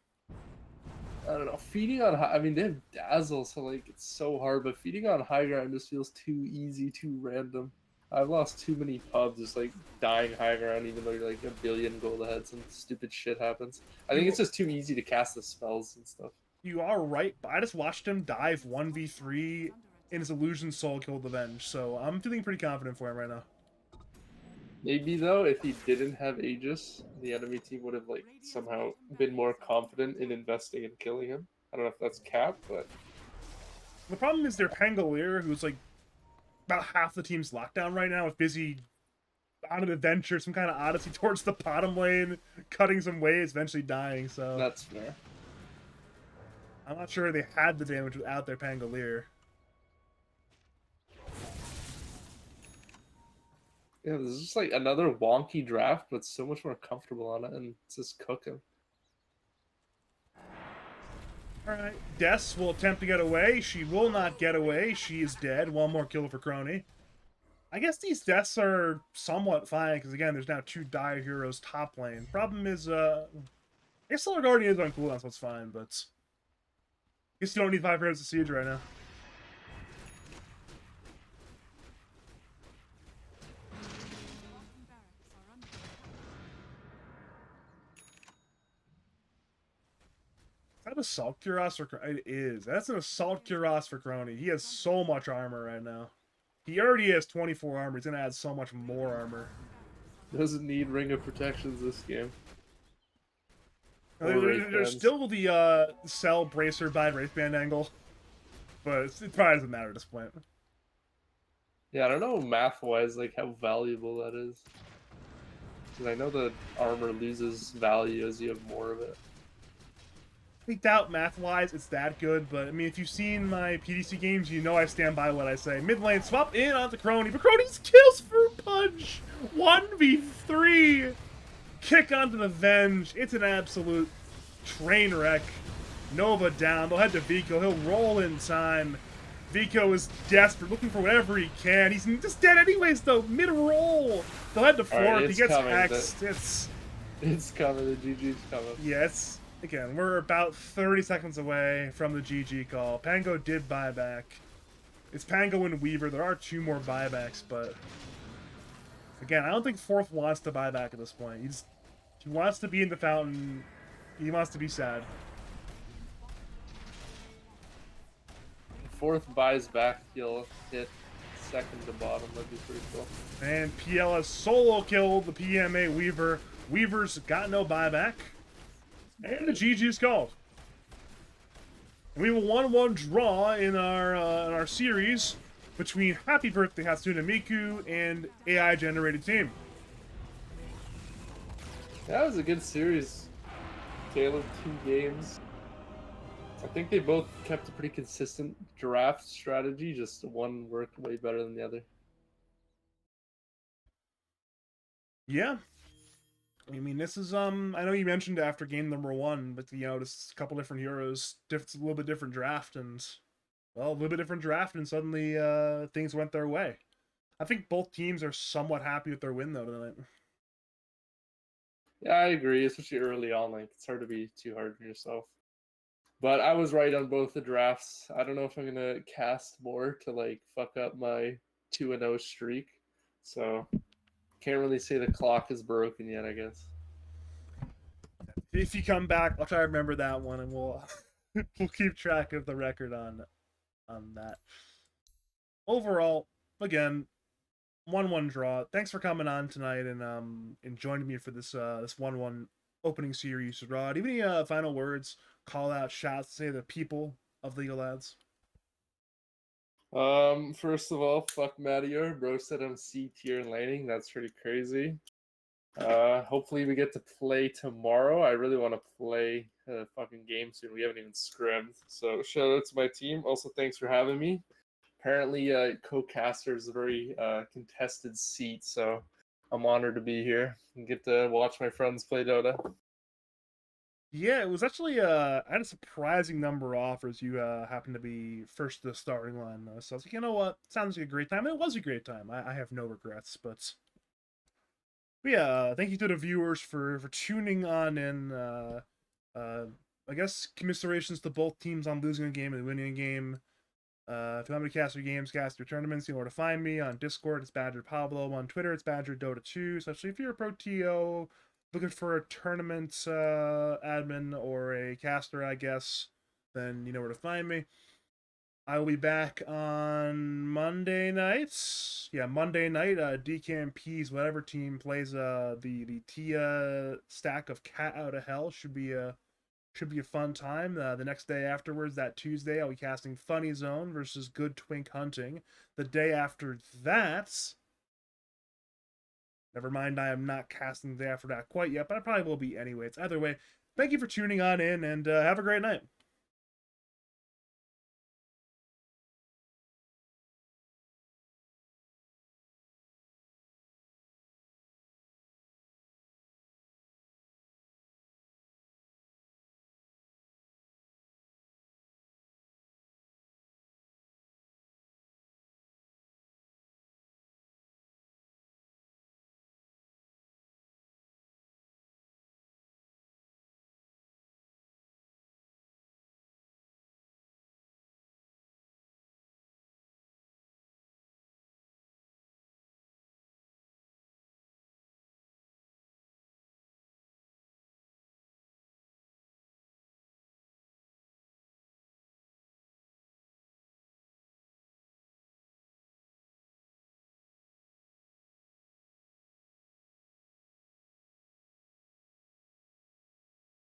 I don't know. Feeding on high, I mean, they have Dazzle, so like it's so hard. But feeding on high ground just feels too easy, too random. I've lost too many pubs just like dying high ground, even though you're like a billion gold ahead. Some stupid shit happens. I think it's just too easy to cast the spells and stuff. You are right, but I just watched him dive 1v3 and his Illusion Soul killed the Venge, so I'm feeling pretty confident for him right now. Maybe though, if he didn't have Aegis, the enemy team would have like somehow been more confident in investing in killing him. I don't know if that's cap, but The problem is their Pangolier, who's like about half the team's lockdown right now, is busy on an adventure, some kind of odyssey towards the bottom lane, cutting some waves, eventually dying, so that's fair. I'm not sure they had the damage without their Pangolier. Yeah, this is just like another wonky draft, but so much more comfortable on it, and it's just cooking. Alright, Des will attempt to get away. She will not get away. She is dead. One more kill for Crony. I guess these deaths are somewhat fine, because again, there's now 2 Dire heroes top lane. Problem is, I guess Solar Guardian is on cooldown, so it's fine, but I guess you don't need 5 heroes to siege right now. Is that an Assault Cuirass for Crony? It is. That's an Assault Cuirass for Crony. He has so much armor right now. He already has 24 armor. He's going to add so much more armor. Doesn't need Ring of Protections this game. There's still the Cell Bracer by Wraithband angle, but it probably doesn't matter at this point. Yeah, I don't know math-wise like how valuable that is. Because I know the armor loses value as you have more of it. I doubt math-wise it's that good, but I mean, if you've seen my PDC games, you know I stand by what I say. Mid lane, swap in onto Crony, but Crony's kills for punch! 1v3! Kick onto the Venge. It's an absolute train wreck. Nova down. They'll head to Vico. He'll roll in time. Vico is desperate, looking for whatever he can. He's just dead anyways, though. Mid-roll. They'll head to All right, 4th. He it's gets coming, X'd. It's... It's coming. The GG's coming. Yeah, it's... Again, we're about 30 seconds away from the GG call. Pango did buy back. It's Pango and Weaver. There are 2 more buybacks, but... Again, I don't think 4th wants to buy back at this point. He wants to be in the fountain. He wants to be sad. 4th buys back, he'll hit 2nd to bottom. That'd be pretty cool. And PL has solo killed the PMA Weaver. Weaver's got no buyback. And the GG's called. And we have a 1-1 draw in our series between Happy Birthday Hatsune Miku and AI generated team. That was a good series. Tale of 2 games. I think they both kept a pretty consistent draft strategy, just one worked way better than the other. Yeah. I mean, this is, I know you mentioned after game number 1, but, you know, just a couple different heroes, it's a little bit different draft, and, well, a little bit different draft, and suddenly, things went their way. I think both teams are somewhat happy with their win, though, tonight. Yeah, I agree, especially early on. Like, it's hard to be too hard on yourself. But I was right on both the drafts. I don't know if I'm going to cast more to, like, fuck up my 2-0 streak. So, can't really say the clock is broken yet, I guess. If you come back, I'll try to remember that one, and we'll we'll keep track of the record on that. Overall, again, 1-1 draw. Thanks for coming on tonight and joining me for this this 1-1 opening series, Rod. Do you have any final words, call out, shots, say to the people of League of Lads? First of all, fuck Mattior. Bro said I'm C tier in laning. That's pretty crazy. Hopefully we get to play tomorrow. I really want to play a fucking game soon. We haven't even scrimmed. So shout out to my team. Also, thanks for having me. Apparently, co-caster is a very contested seat, so I'm honored to be here and get to watch my friends play Dota. Yeah, it was actually I had a surprising number of offers. You happened to be first to the starting line, though. So I was like, you know what? Sounds like a great time. And it was a great time. I have no regrets, but yeah, thank you to the viewers for tuning on in. I guess commiserations to both teams on losing a game and winning a game. If you want me to cast your games, cast your tournaments, you know where to find me. On Discord, it's Badger Pablo. On Twitter, it's Badger Dota 2. Especially if you're a pro TO looking for a tournament admin or a caster, I guess, then you know where to find me. I will be back on Monday nights. Yeah, Monday night. DKMP's whatever team plays the Tia stack of Cat Out of Hell should be a fun time. The next day afterwards, that Tuesday, I'll be casting Funny Zone versus Good Twink Hunting. The day after that, never mind, I am not casting the day after that quite yet, but I probably will be anyway. It's either way. Thank you for tuning on in, and have a great night.